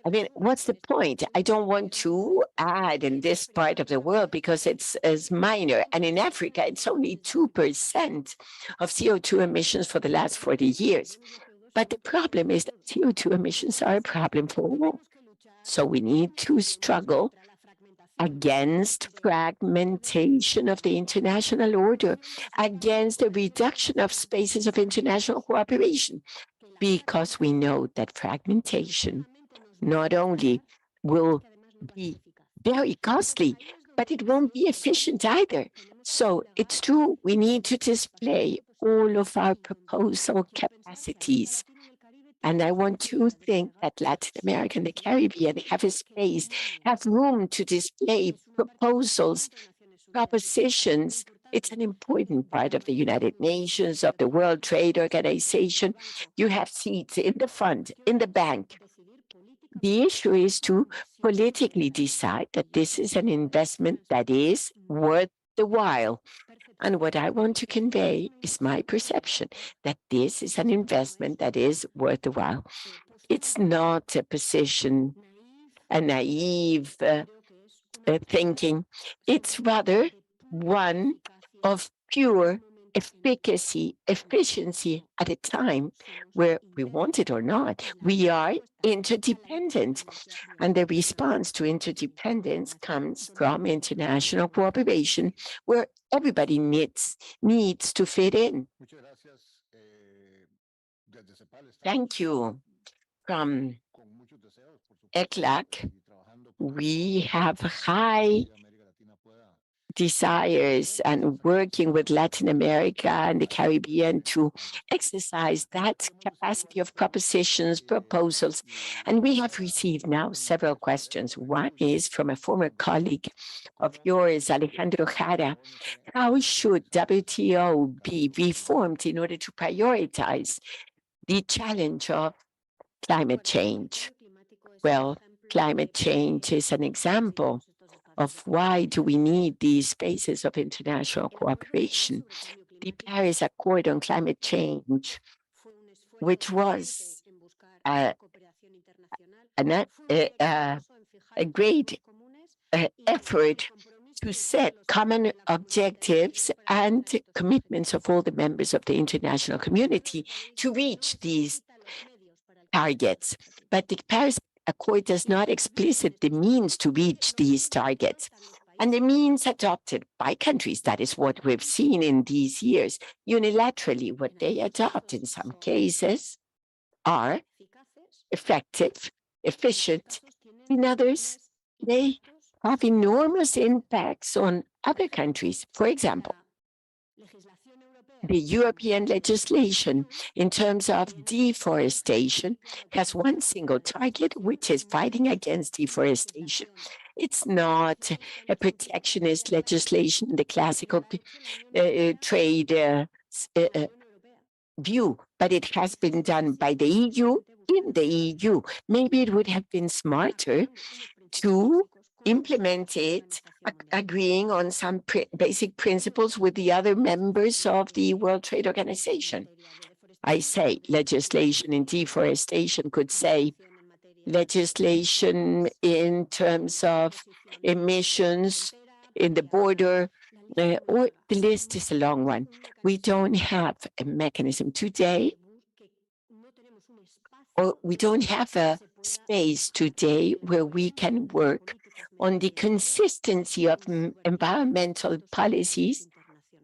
I mean, what's the point? I don't want to add in this part of the world because it's minor. And in Africa, it's only 2% of CO2 emissions for the last 40 years. But the problem is that CO2 emissions are a problem for all. So we need to struggle against fragmentation of the international order, against the reduction of spaces of international cooperation, because we know that fragmentation not only will be very costly, but it won't be efficient either. So it's true, we need to display all of our proposal capacities. And I want to think that Latin America and the Caribbean have a space, have room to display proposals, propositions. It's an important part of the United Nations, of the World Trade Organization. You have seats in the fund, in the bank. The issue is to politically decide that this is an investment that is worth the while. And what I want to convey is my perception that this is an investment that is worth the while. It's not a position, a naive thinking. It's rather one of pure efficiency at a time where we want it or not. We are interdependent, and the response to interdependence comes from international cooperation, where everybody needs to fit in. Thank you. From ECLAC, we have high desires and working with Latin America and the Caribbean to exercise that capacity of propositions, proposals. And we have received now several questions. One is from a former colleague of yours, Alejandro Jara. How should WTO be reformed in order to prioritize the challenge of climate change? Well, climate change is an example of why do we need these spaces of international cooperation. The Paris Accord on Climate Change, which was a great effort to set common objectives and commitments of all the members of the international community to reach these targets. But the Paris Accord does not explicit the means to reach these targets. And the means adopted by countries, that is what we've seen in these years, unilaterally, what they adopt in some cases are effective, efficient. In others, they have enormous impacts on other countries. For example, the European legislation in terms of deforestation has one single target, which is fighting against deforestation. It's not a protectionist legislation in the classical trade view, but it has been done by the EU in the EU. Maybe it would have been smarter to implement it, agreeing on some basic principles with the other members of the World Trade Organization. I say legislation in deforestation could say legislation in terms of emissions in the border, or the list is a long one. We don't have a mechanism today, or we don't have a space today where we can work on the consistency of environmental policies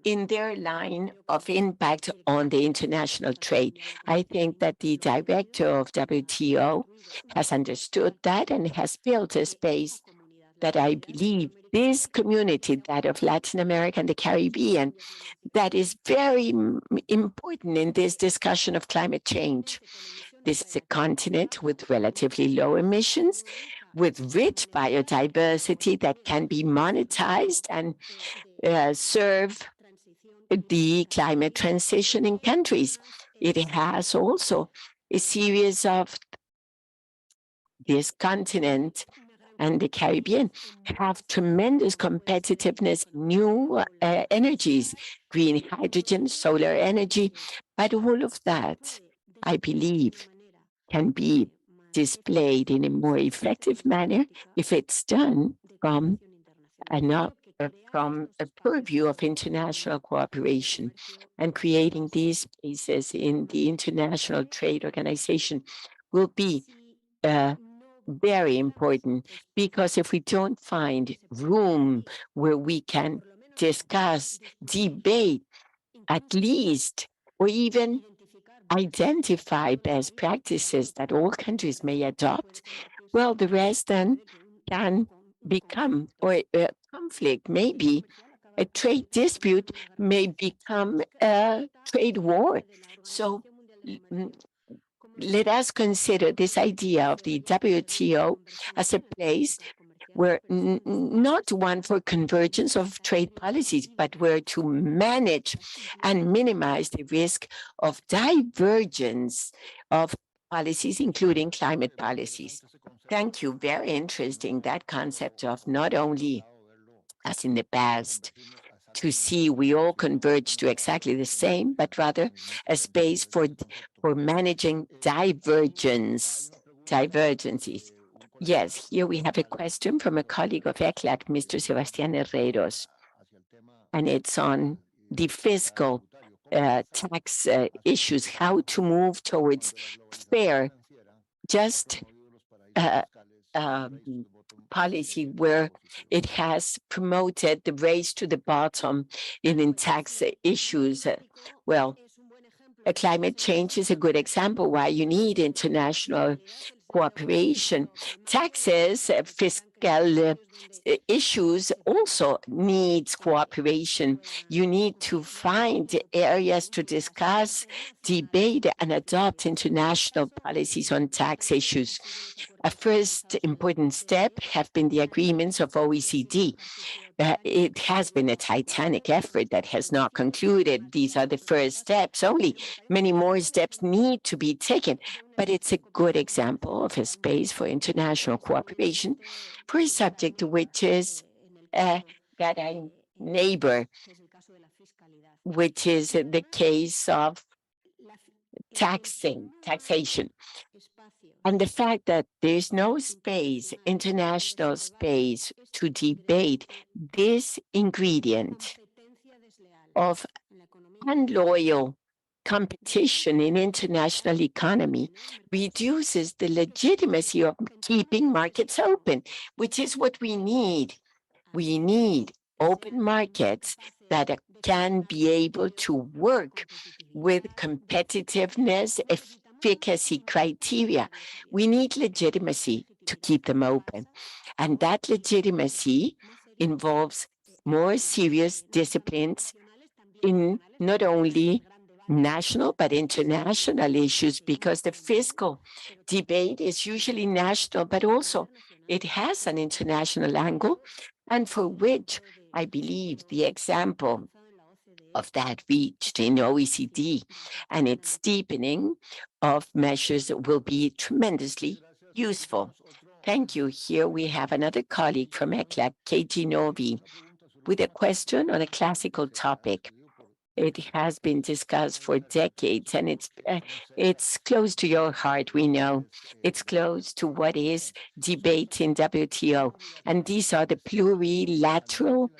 in their line of impact on the international trade. I think that the director of WTO has understood that and has built a space that I believe this community, that of Latin America and the Caribbean, that is very important in this discussion of climate change. This is a continent with relatively low emissions, with rich biodiversity that can be monetized and serve the climate transition in countries. It has also a series of this continent and the Caribbean have tremendous competitiveness, new energies, green hydrogen, solar energy, but all of that, I believe, can be displayed in a more effective manner if it's done from a purview of international cooperation, and creating these spaces in the International Trade Organization will be very important, because if we don't find room where we can discuss, debate, at least, or even identify best practices that all countries may adopt, well, the rest then can become, or a conflict, maybe a trade dispute may become a trade war. So let us consider this idea of the WTO as a place where not one for convergence of trade policies, but where to manage and minimize the risk of divergence of policies, including climate policies. Thank you. Very interesting, that concept of not only, as in the past, to see we all converge to exactly the same, but rather a space for managing divergences. Yes, here we have a question from a colleague of ECLAC, Mr. Sebastián Herreros, and it's on the fiscal tax issues, how to move towards fair, just policy where it has promoted the race to the bottom in tax issues. Well, climate change is a good example why you need international cooperation. Taxes, fiscal issues also needs cooperation. You need to find areas to discuss, debate, and adopt international policies on tax issues. A first important step have been the agreements of OECD. It has been a titanic effort that has not concluded. These are the first steps. Only many more steps need to be taken, but it's a good example of a space for international cooperation for a subject which is that I neighbor, which is the case of taxation. And the fact that there's no space, international space, to debate this ingredient of unloyal competition in international economy reduces the legitimacy of keeping markets open, which is what we need. We need open markets that can be able to work with competitiveness, efficacy criteria. We need legitimacy to keep them open. And that legitimacy involves more serious disciplines in not only national but international issues, because the fiscal debate is usually national, but also it has an international angle, and for which I believe the example of that reached in OECD and its deepening of measures will be tremendously useful. Thank you. Here we have another colleague from ECLAC, KG Novi, with a question on a classical topic. It has been discussed for decades, and it's close to your heart, we know. It's close to what is debate in WTO. And these are the plurilateral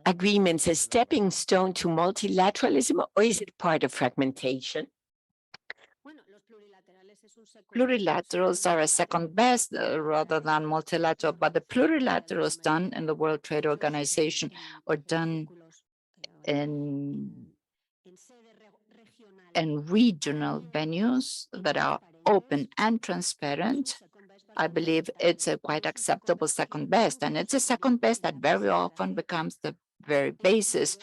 agreements, a stepping stone to multilateralism, or is it part of fragmentation? Plurilaterals are a second best rather than multilateral, but the plurilaterals done in the World Trade Organization or done in regional venues that are open and transparent, I believe it's a quite acceptable second best. And it's a second best that very often becomes the very basis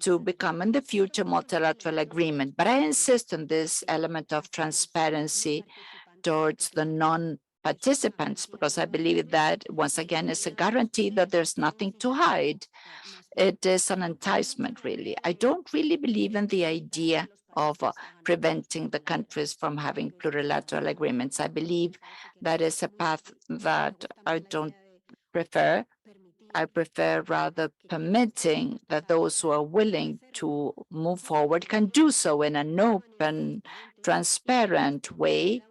to become in the future multilateral agreement. But I insist on this element of transparency towards the non-participants, because I believe that, once again, it's a guarantee that there's nothing to hide. It is an enticement, really. I don't really believe in the idea of preventing the countries from having plurilateral agreements. I believe that is a path that I don't prefer. I prefer rather permitting that those who are willing to move forward can do so in an open, transparent way,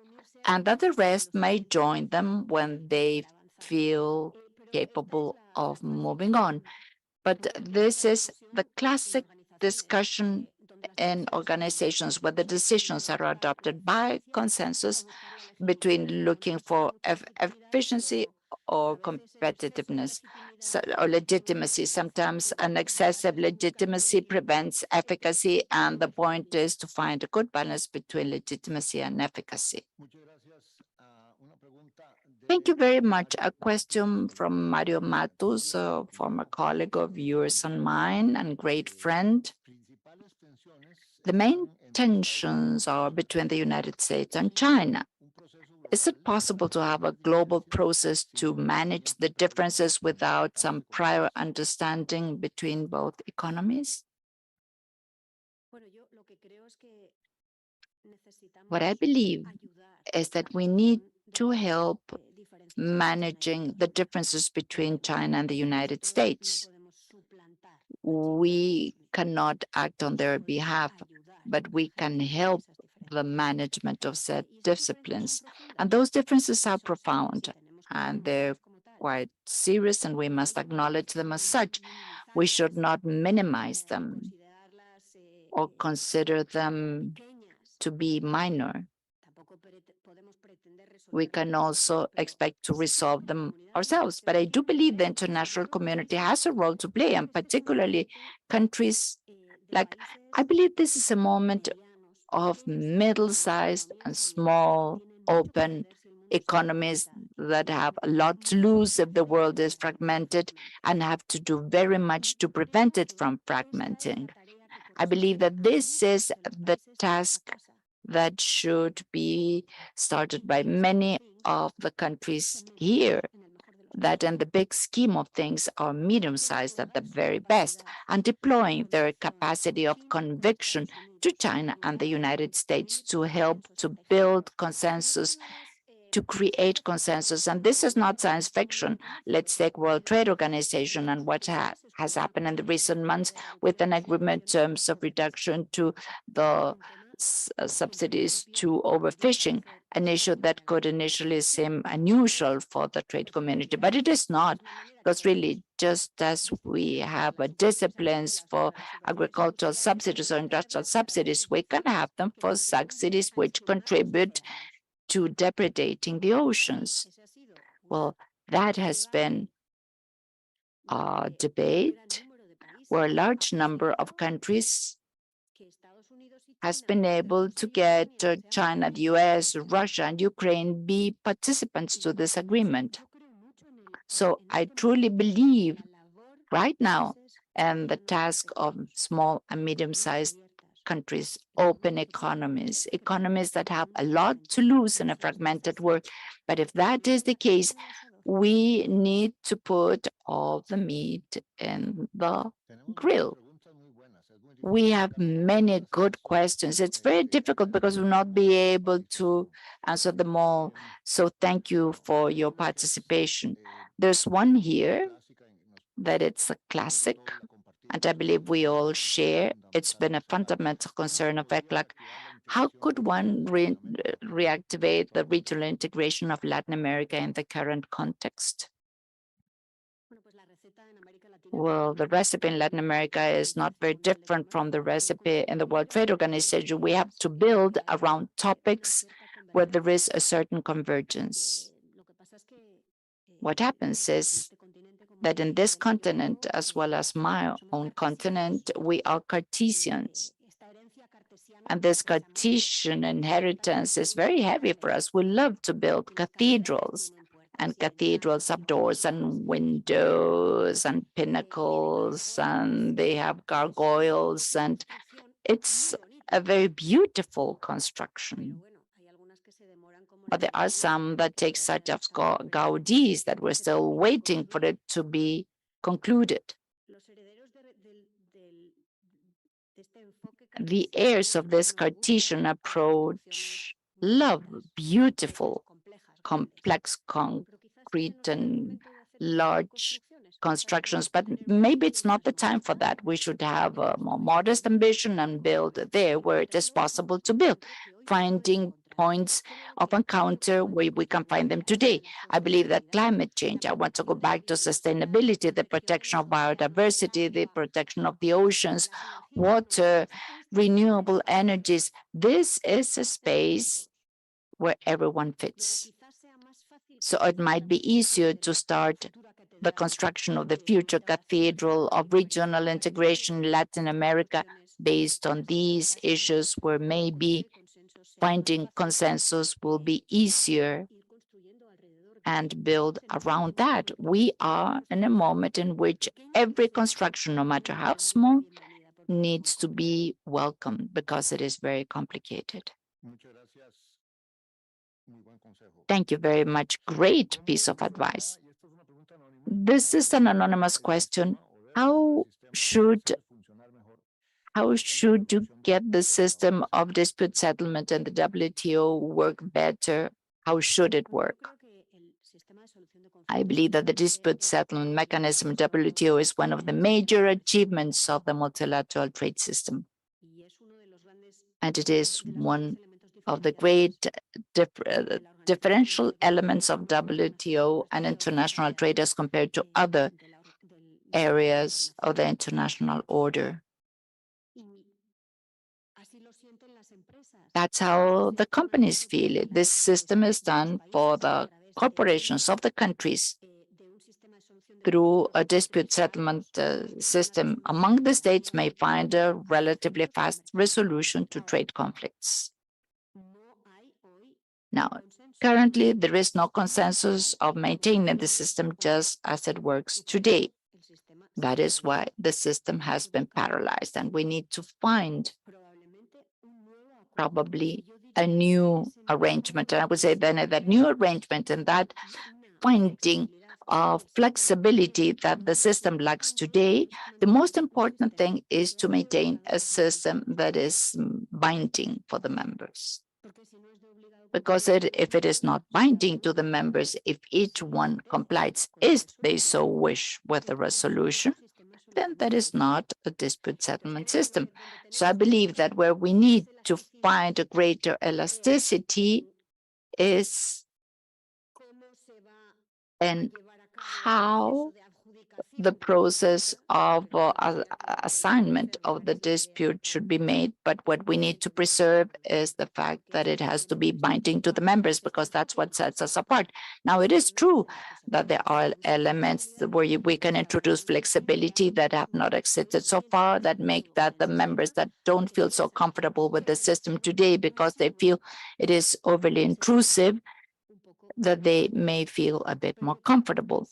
and that the rest may join them when they feel capable of moving on. But this is the classic discussion in organizations where the decisions are adopted by consensus between looking for efficiency or competitiveness or legitimacy. Sometimes an excessive legitimacy prevents efficacy, and the point is to find a good balance between legitimacy and efficacy. Thank you very much. A question from Mario Matus, a former colleague of yours and mine and great friend. The main tensions are between the United States and China. Is it possible to have a global process to manage the differences without some prior understanding between both economies? What I believe is that we need to help managing the differences between China and the United States. We cannot act on their behalf, but we can help the management of said disciplines. And those differences are profound, and they're quite serious, and we must acknowledge them as such. We should not minimize them or consider them to be minor. We can also expect to resolve them ourselves. But I do believe the international community has a role to play, and particularly countries like, I believe this is a moment of middle-sized and small, open economies that have a lot to lose if the world is fragmented and have to do very much to prevent it from fragmenting. I believe that this is the task that should be started by many of the countries here, that in the big scheme of things are medium-sized at the very best, and deploying their capacity of conviction to China and the United States to help to build consensus, to create consensus. And this is not science fiction. Let's take World Trade Organization and what has happened in the recent months with an agreement in terms of reduction to the subsidies to overfishing, an issue that could initially seem unusual for the trade community, but it is not, because really, just as we have disciplines for agricultural subsidies or industrial subsidies, we can have them for subsidies which contribute to depredating the oceans. Well, that has been a debate where a large number of countries has been able to get China, the US, Russia, and Ukraine be participants to this agreement. So I truly believe right now in the task of small and medium-sized countries, open economies, economies that have a lot to lose in a fragmented world. But if that is the case, we need to put all the meat in the grill. We have many good questions. It's very difficult because we'll not be able to answer them all. So thank you for your participation. There's one here that it's a classic, and I believe we all share. It's been a fundamental concern of ECLAC. How could one reactivate the regional integration of Latin America in the current context? Well, the recipe in Latin America is not very different from the recipe in the World Trade Organization. We have to build around topics where there is a certain convergence. What happens is that in this continent, as well as my own continent, we are Cartesians. And this Cartesian inheritance is very heavy for us. We love to build cathedrals, and cathedrals have doors and windows and pinnacles, and they have gargoyles, and it's a very beautiful construction. But there are some that take such as Gaudí's that we're still waiting for it to be concluded. The heirs of this Cartesian approach love beautiful, complex concrete and large constructions, but maybe it's not the time for that. We should have a more modest ambition and build there where it is possible to build, finding points of encounter where we can find them today. I believe that climate change, I want to go back to sustainability, the protection of biodiversity, the protection of the oceans, water, renewable energies. This is a space where everyone fits. So it might be easier to start the construction of the future cathedral of regional integration in Latin America based on these issues, where maybe finding consensus will be easier and build around that. We are in a moment in which every construction, no matter how small, needs to be welcomed because it is very complicated. Thank you very much. Great piece of advice. This is an anonymous question. How should How should you get the system of dispute settlement and the WTO work better? How should it work? I believe that the dispute settlement mechanism WTO is one of the major achievements of the multilateral trade system. And it is one of the great differential elements of WTO and international trade as compared to other areas of the international order. That's how the companies feel it. This system is done for the corporations of the countries through a dispute settlement system among the states may find a relatively fast resolution to trade conflicts. Now, currently, there is no consensus of maintaining the system just as it works today. That is why the system has been paralyzed, and we need to find probably a new arrangement. And I would say then that new arrangement and that finding of flexibility that the system lacks today, the most important thing is to maintain a system that is binding for the members. Because if it is not binding to the members, if each one complies, if they so wish, with the resolution, then that is not a dispute settlement system. So I believe that where we need to find a greater elasticity is in how the process of assignment of the dispute should be made. But what we need to preserve is the fact that it has to be binding to the members, because that's what sets us apart. Now, it is true that there are elements where we can introduce flexibility that have not existed so far, that make that the members that don't feel so comfortable with the system today because they feel it is overly intrusive, that they may feel a bit more comfortable.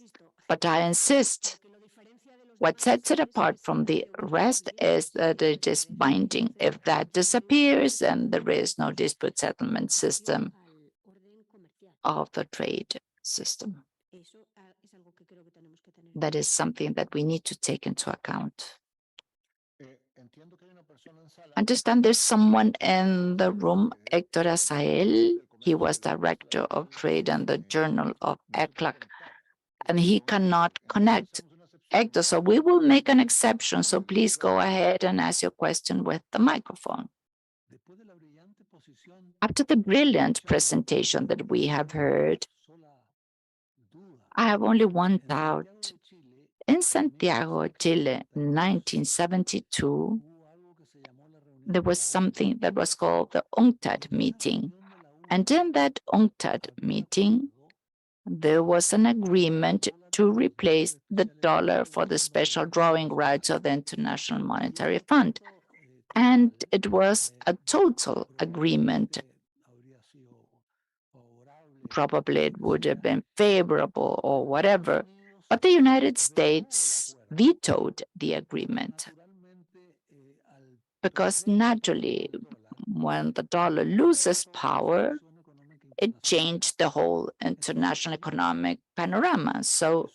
But I insist, what sets it apart from the rest is that it is binding. If that disappears, then there is no dispute settlement system of the trade system. That is something that we need to take into account. Understand there's someone in the room, Héctor Azael. He was director of trade and the journal of ECLAC, and he cannot connect. Héctor, so we will make an exception. So please go ahead and ask your question with the microphone. After the brilliant presentation that we have heard, I have only one doubt. In Santiago, Chile, in 1972, there was something that was called the UNCTAD meeting. And in that UNCTAD meeting, there was an agreement to replace the dollar for the special drawing rights of the International Monetary Fund. And it was a total agreement. Probably it would have been favorable or whatever, but the United States vetoed the agreement. Because naturally, when the dollar loses power, it changed the whole international economic panorama. So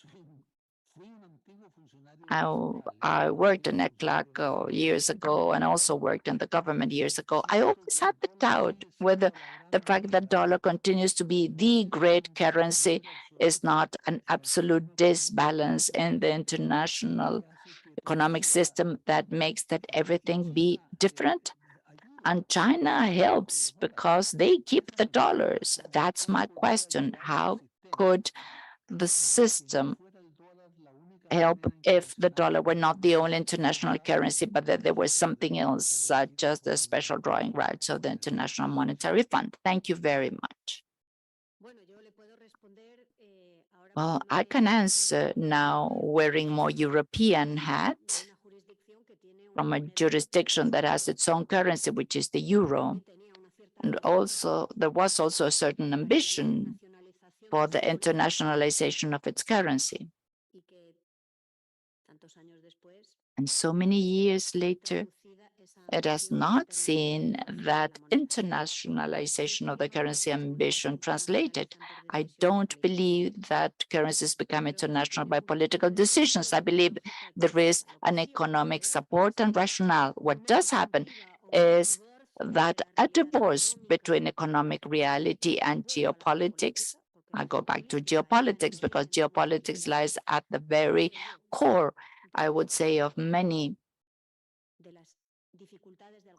I worked in ECLAC years ago and also worked in the government years ago. I always had the doubt whether the fact that dollar continues to be the great currency is not an absolute disbalance in the international economic system that makes that everything be different. And China helps because they keep the dollars. That's my question. How could the system help if the dollar were not the only international currency, but that there was something else, such as the special drawing rights of the International Monetary Fund? Thank you very much. Well, I can answer now wearing more European hat from a jurisdiction that has its own currency, which is the euro. And also, there was also a certain ambition for the internationalization of its currency. And so many years later, It has not seen that internationalization of the currency ambition translated. I don't believe that currencies become international by political decisions. I believe there is an economic support and rationale. What does happen is that a divorce between economic reality and geopolitics, I go back to geopolitics because geopolitics lies at the very core, I would say, of many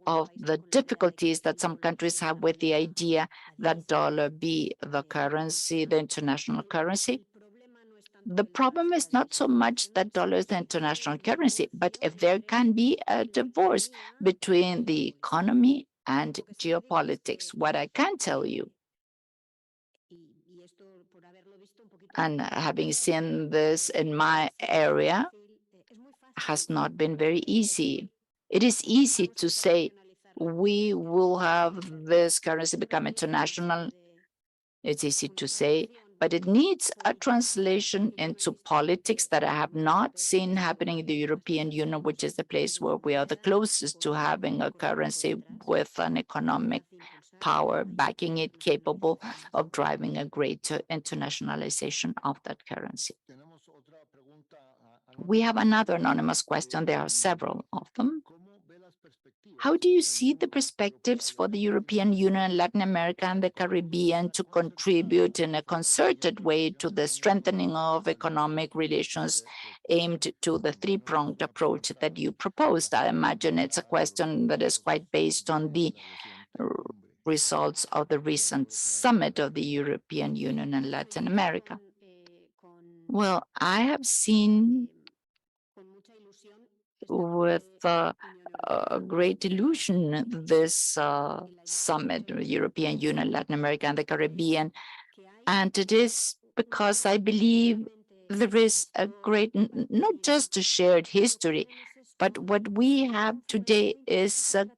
of the difficulties that some countries have with the idea that dollar be the currency, the international currency. The problem is not so much that dollar is the international currency, but if there can be a divorce between the economy and geopolitics. What I can tell you, and having seen this in my area, has not been very easy. It is easy to say we will have this currency become international. It's easy to say, but it needs a translation into politics that I have not seen happening in the European Union, which is the place where we are the closest to having a currency with an economic power backing it, capable of driving a greater internationalization of that currency. We have another anonymous question. There are several of them. How do you see the perspectives for the European Union, Latin America, and the Caribbean to contribute in a concerted way to the strengthening of economic relations aimed to the three-pronged approach that you proposed? I imagine it's a question that is quite based on the results of the recent summit of the European Union and Latin America. Well, I have seen with a great illusion this summit, European Union, Latin America, and the Caribbean. And it is because I believe there is a great, not just a shared history, but what we have today is a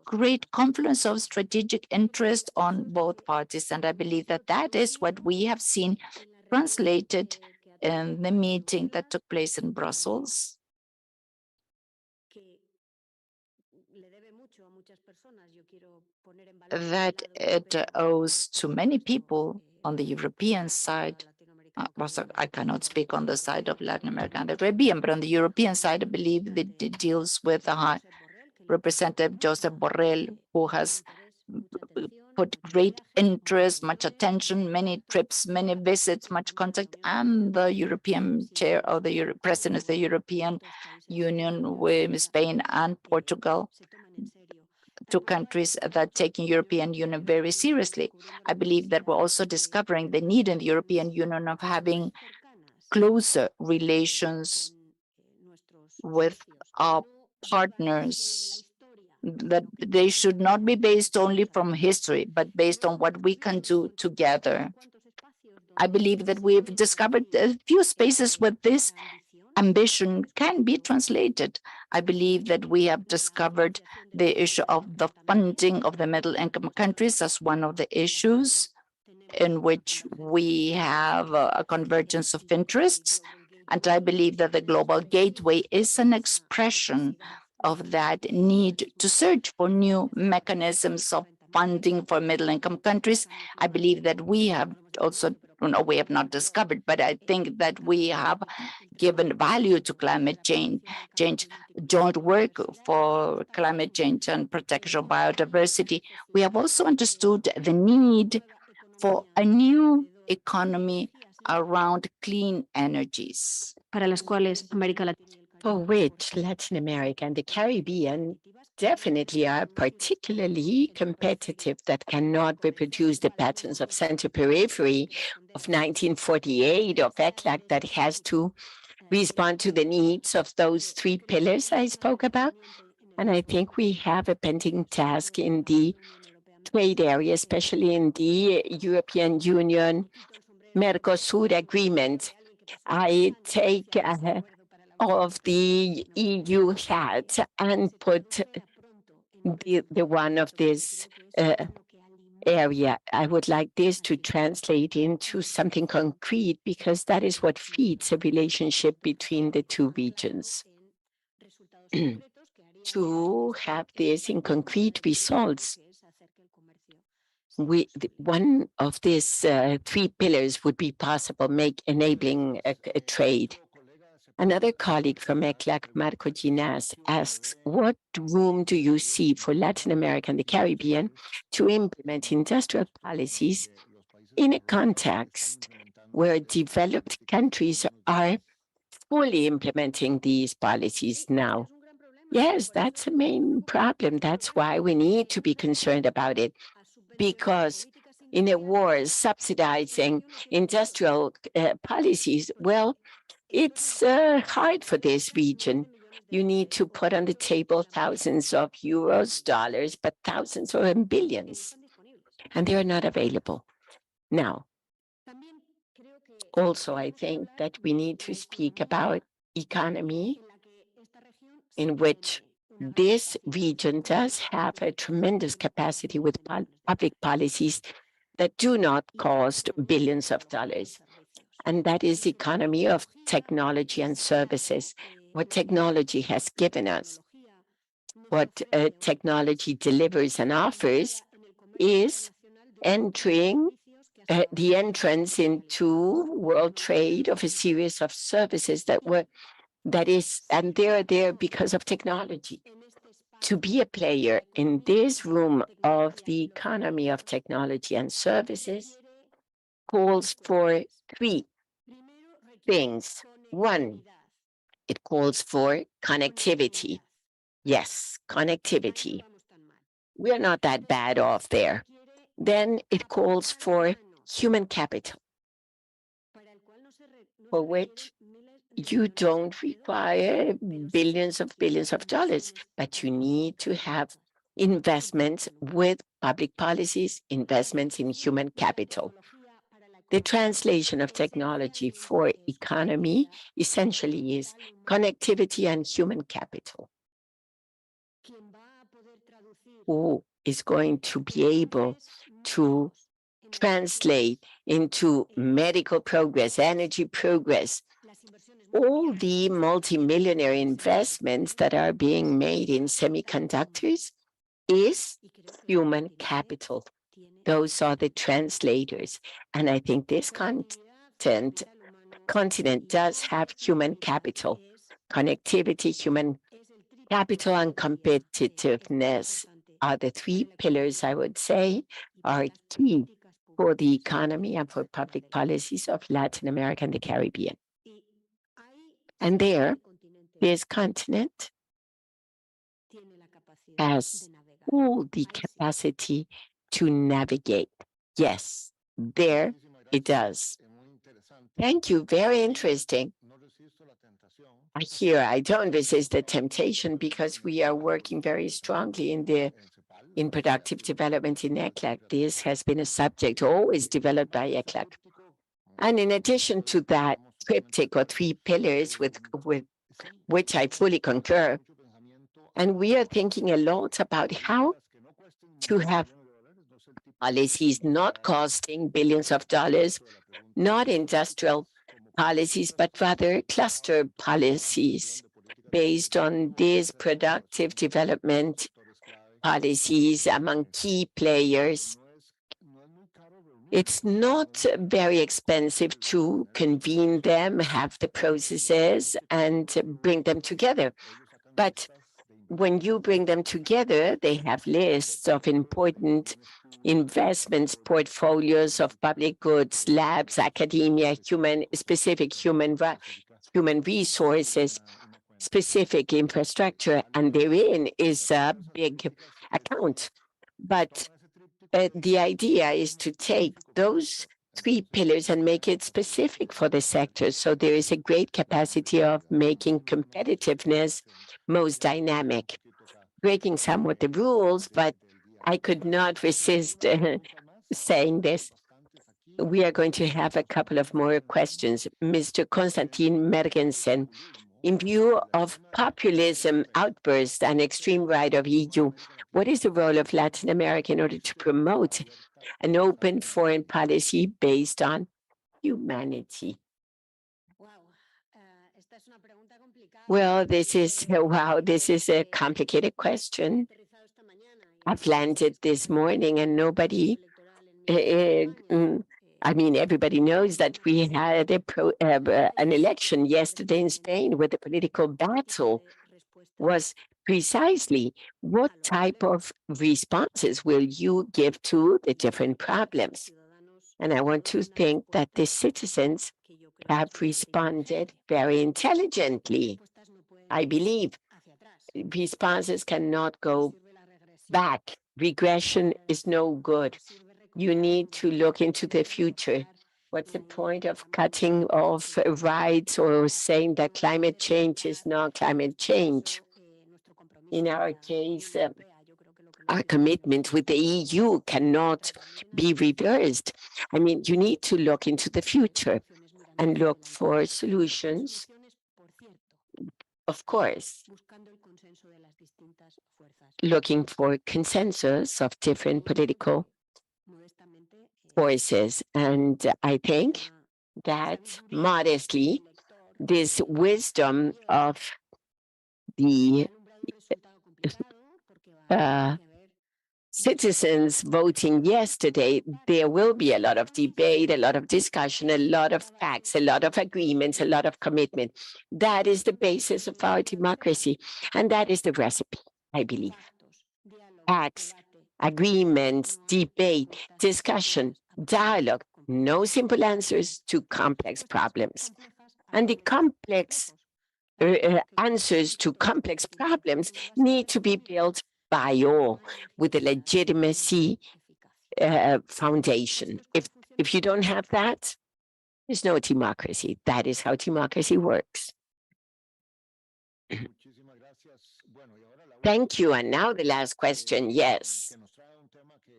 great confluence of strategic interest on both parties. And I believe that that is what we have seen translated in the meeting that took place in Brussels. That it owes to many people on the European side. I cannot speak on the side of Latin America and the Caribbean, but on the European side, I believe that it deals with the High Representative Josep Borrell, who has put great interest, much attention, many trips, many visits, much contact, and the European chair of the president of the European Union with Spain and Portugal, two countries that taking European Union very seriously. I believe that we're also discovering the need in the European Union of having closer relations with our partners, that they should not be based only from history, but based on what we can do together. I believe that we've discovered a few spaces where this ambition can be translated. I believe that we have discovered the issue of the funding of the middle-income countries as one of the issues in which we have a convergence of interests. And I believe that the Global Gateway is an expression of that need to search for new mechanisms of funding for middle-income countries. I believe that we have also, no, we have not discovered, but I think that we have given value to climate change, joint work for climate change and protection of biodiversity. We have also understood the need for a new economy around clean energies, para las cuales América Latina for which Latin America and the Caribbean definitely are particularly competitive, that cannot reproduce the patterns of center periphery of 1948 of ECLAC, that has to respond to the needs of those three pillars I spoke about. And I think we have a pending task in the trade area, especially in the European Union Mercosur agreement. I take of the EU hat and put the one of this area. I would like this to translate into something concrete, because that is what feeds a relationship between the two regions. to have this in concrete results. One of these three pillars would be possible, enabling a trade. Another colleague from ECLAC, Marco Ginás, asks, what room do you see for Latin America and the Caribbean to implement industrial policies in a context where developed countries are fully implementing these policies now? Yes, that's a main problem. That's why we need to be concerned about it, because in a war subsidizing industrial policies, well, it's hard for this region. You need to put on the table thousands of euros, dollars, but thousands or billions, and they are not available. Now, also, I think that we need to speak about economy in which this region does have a tremendous capacity with public policies that do not cost billions of dollars. And that is the economy of technology and services, what technology has given us. What technology delivers and offers is the entrance into world trade of a series of services and they're there because of technology. To be a player in this room of the economy of technology and services calls for three things. One, it calls for connectivity. Yes, connectivity. We are not that bad off there. Then it calls for human capital, for which you don't require billions of dollars, but you need to have investments with public policies, investments in human capital. The translation of technology for economy essentially is connectivity and human capital. Who is going to be able to translate into medical progress, energy progress, all the multimillionaire investments that are being made in semiconductors is human capital. Those are the translators. And I think this continent does have human capital. Connectivity, human capital, and competitiveness are the three pillars, I would say, are key for the economy and for public policies of Latin America and the Caribbean. And this continent has all the capacity to navigate. Yes, there it does. Thank you. Very interesting. I don't resist the temptation because we are working very strongly in productive development in ECLAC. This has been a subject always developed by ECLAC. And in addition to that triptych or three pillars with which I fully concur, and we are thinking a lot about how to have policies not costing billions of dollars, not industrial policies, but rather cluster policies based on these productive development policies among key players. It's not very expensive to convene them, have the processes, and bring them together. But when you bring them together, they have lists of important investments, portfolios of public goods, labs, academia, specific human resources, specific infrastructure, and therein is a big account. But the idea is to take those three pillars and make it specific for the sector. So there is a great capacity of making competitiveness most dynamic, breaking somewhat the rules, but I could not resist saying this. We are going to have a couple of more questions. Mr. Konstantin Mergensen, in view of populism outbursts and extreme right of EU, what is the role of Latin America in order to promote an open foreign policy based on humanity? Well, this is, wow, this is a complicated question. I've landed this morning and nobody, I mean, everybody knows that we had an election yesterday in Spain where the political battle was precisely what type of responses will you give to the different problems? And I want to think that the citizens have responded very intelligently. I believe responses cannot go back. Regression is no good. You need to look into the future. What's the point of cutting off rights or saying that climate change is not climate change? In our case, our commitment with the EU cannot be reversed. I mean, you need to look into the future and look for solutions, of course, looking for consensus of different political forces. And I think that modestly, this wisdom of the citizens voting yesterday, there will be a lot of debate, a lot of discussion, a lot of facts, a lot of agreements, a lot of commitment. That is the basis of our democracy. And that is the recipe, I believe. Facts, agreements, debate, discussion, dialogue, no simple answers to complex problems. And the complex answers to complex problems need to be built by all with a legitimacy foundation. If you don't have that, there's no democracy. That is how democracy works. Thank you. And now the last question, yes.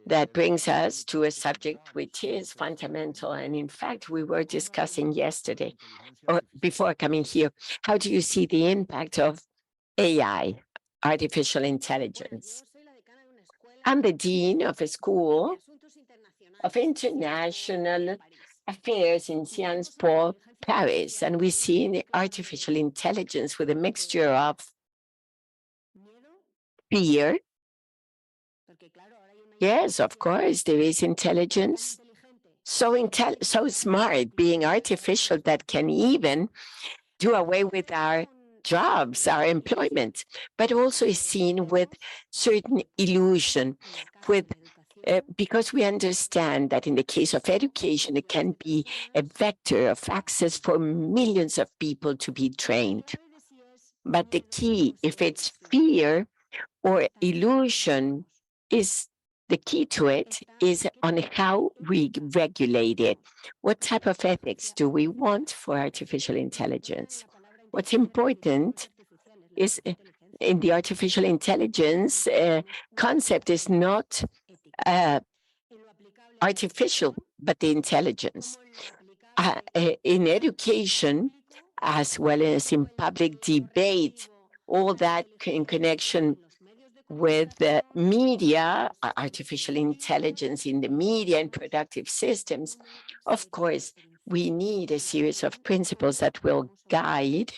That brings us to a subject which is fundamental. And in fact, we were discussing yesterday, or before coming here, how do you see the impact of AI, artificial intelligence? I'm the dean of a school of international affairs in Sciences Po, Paris, and we see artificial intelligence with a mixture of fear. Yes, of course, there is intelligence. So smart, being artificial, that can even do away with our jobs, our employment, but also is seen with certain illusion, because we understand that in the case of education, it can be a vector of access for millions of people to be trained. But the key, if it's fear or illusion, is the key to it is on how we regulate it. What type of ethics do we want for artificial intelligence? What's important is in the artificial intelligence concept is not artificial, but the intelligence. In education, as well as in public debate, all that in connection with the media, artificial intelligence in the media and productive systems, of course, we need a series of principles that will guide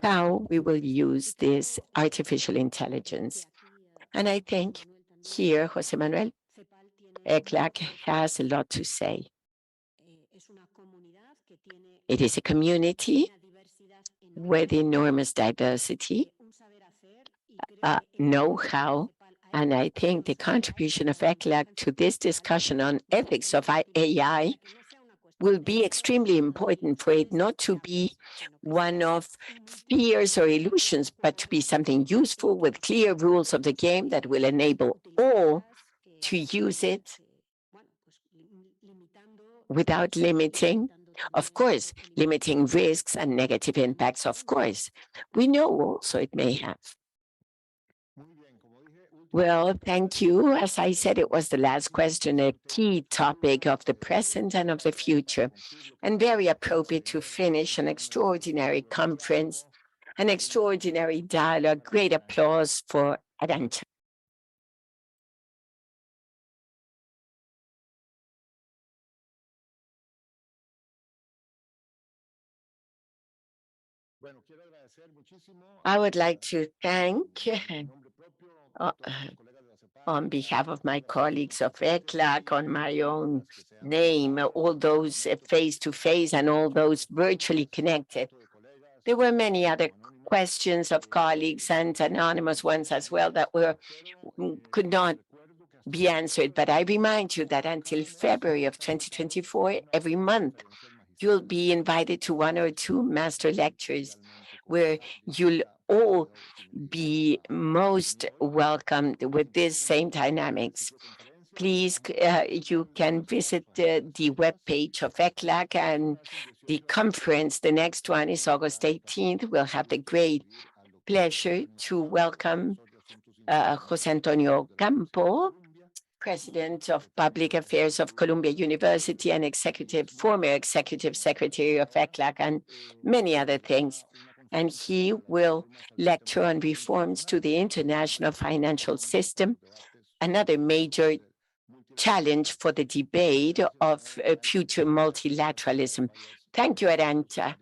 how we will use this artificial intelligence. And I think here, Jose Manuel, ECLAC has a lot to say. It is a community with enormous diversity, know-how, and I think the contribution of ECLAC to this discussion on ethics of AI will be extremely important for it not to be one of fears or illusions, but to be something useful with clear rules of the game that will enable all to use it without limiting, of course, limiting risks and negative impacts, of course. We know also it may have. Well, thank you. As I said, it was the last question, a key topic of the present and of the future, and very appropriate to finish an extraordinary conference, an extraordinary dialogue. Great applause for Arancha. I would like to thank on behalf of my colleagues of ECLAC, on my own name, all those face-to-face and all those virtually connected. There were many other questions of colleagues and anonymous ones as well that could not be answered. But I remind you that until February of 2024, every month, you'll be invited to 1 or 2 master lectures where you'll all be most welcomed with this same dynamics. Please, you can visit the webpage of ECLAC and the conference. The next one is August 18th. We'll have the great pleasure to welcome Jose Antonio Campo, President of Public Affairs of Columbia University and former executive secretary of ECLAC, and many other things. And he will lecture on reforms to the international financial system, another major challenge for the debate of future multilateralism. Thank you, Arancha.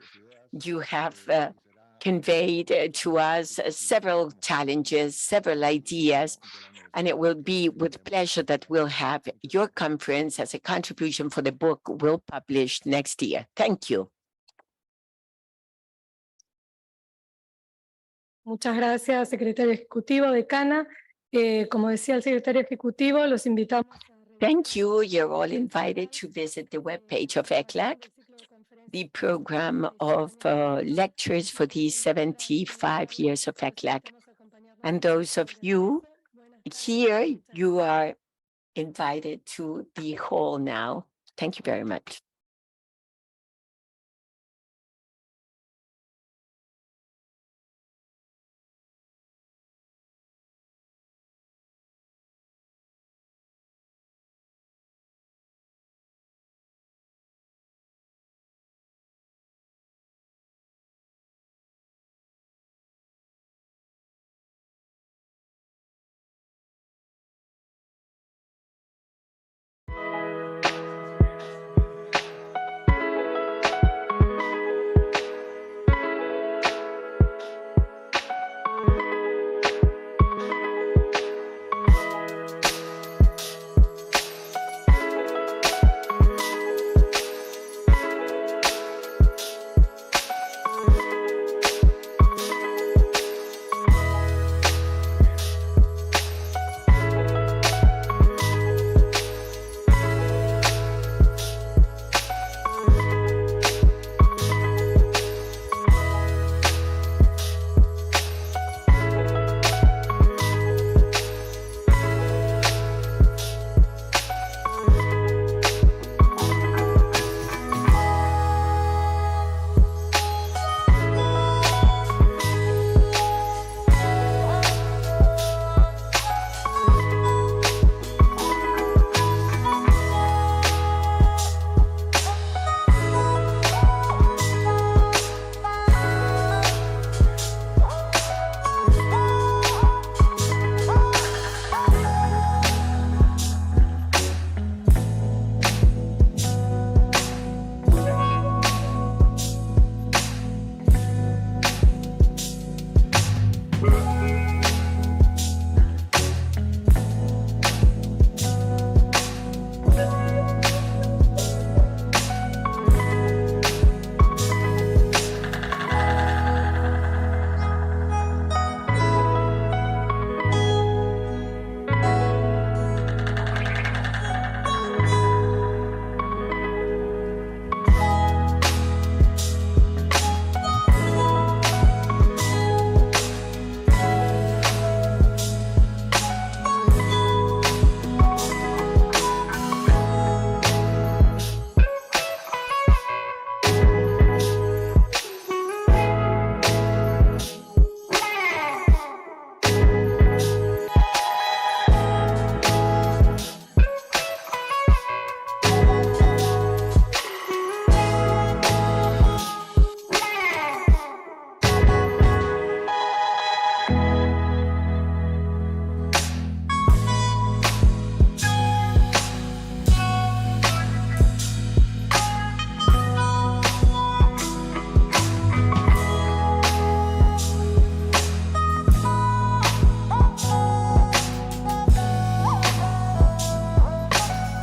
You have conveyed to us several challenges, several ideas, and it will be with pleasure that we'll have your conference as a contribution for the book we'll publish next year. Thank you. Muchas gracias, secretario ejecutivo, decana. Como decía el secretario ejecutivo, los invitamos. Thank you. You're all invited to visit the webpage of ECLAC, the program of lectures for these 75 years of ECLAC. And those of you here, you are invited to the hall now. Thank you very much.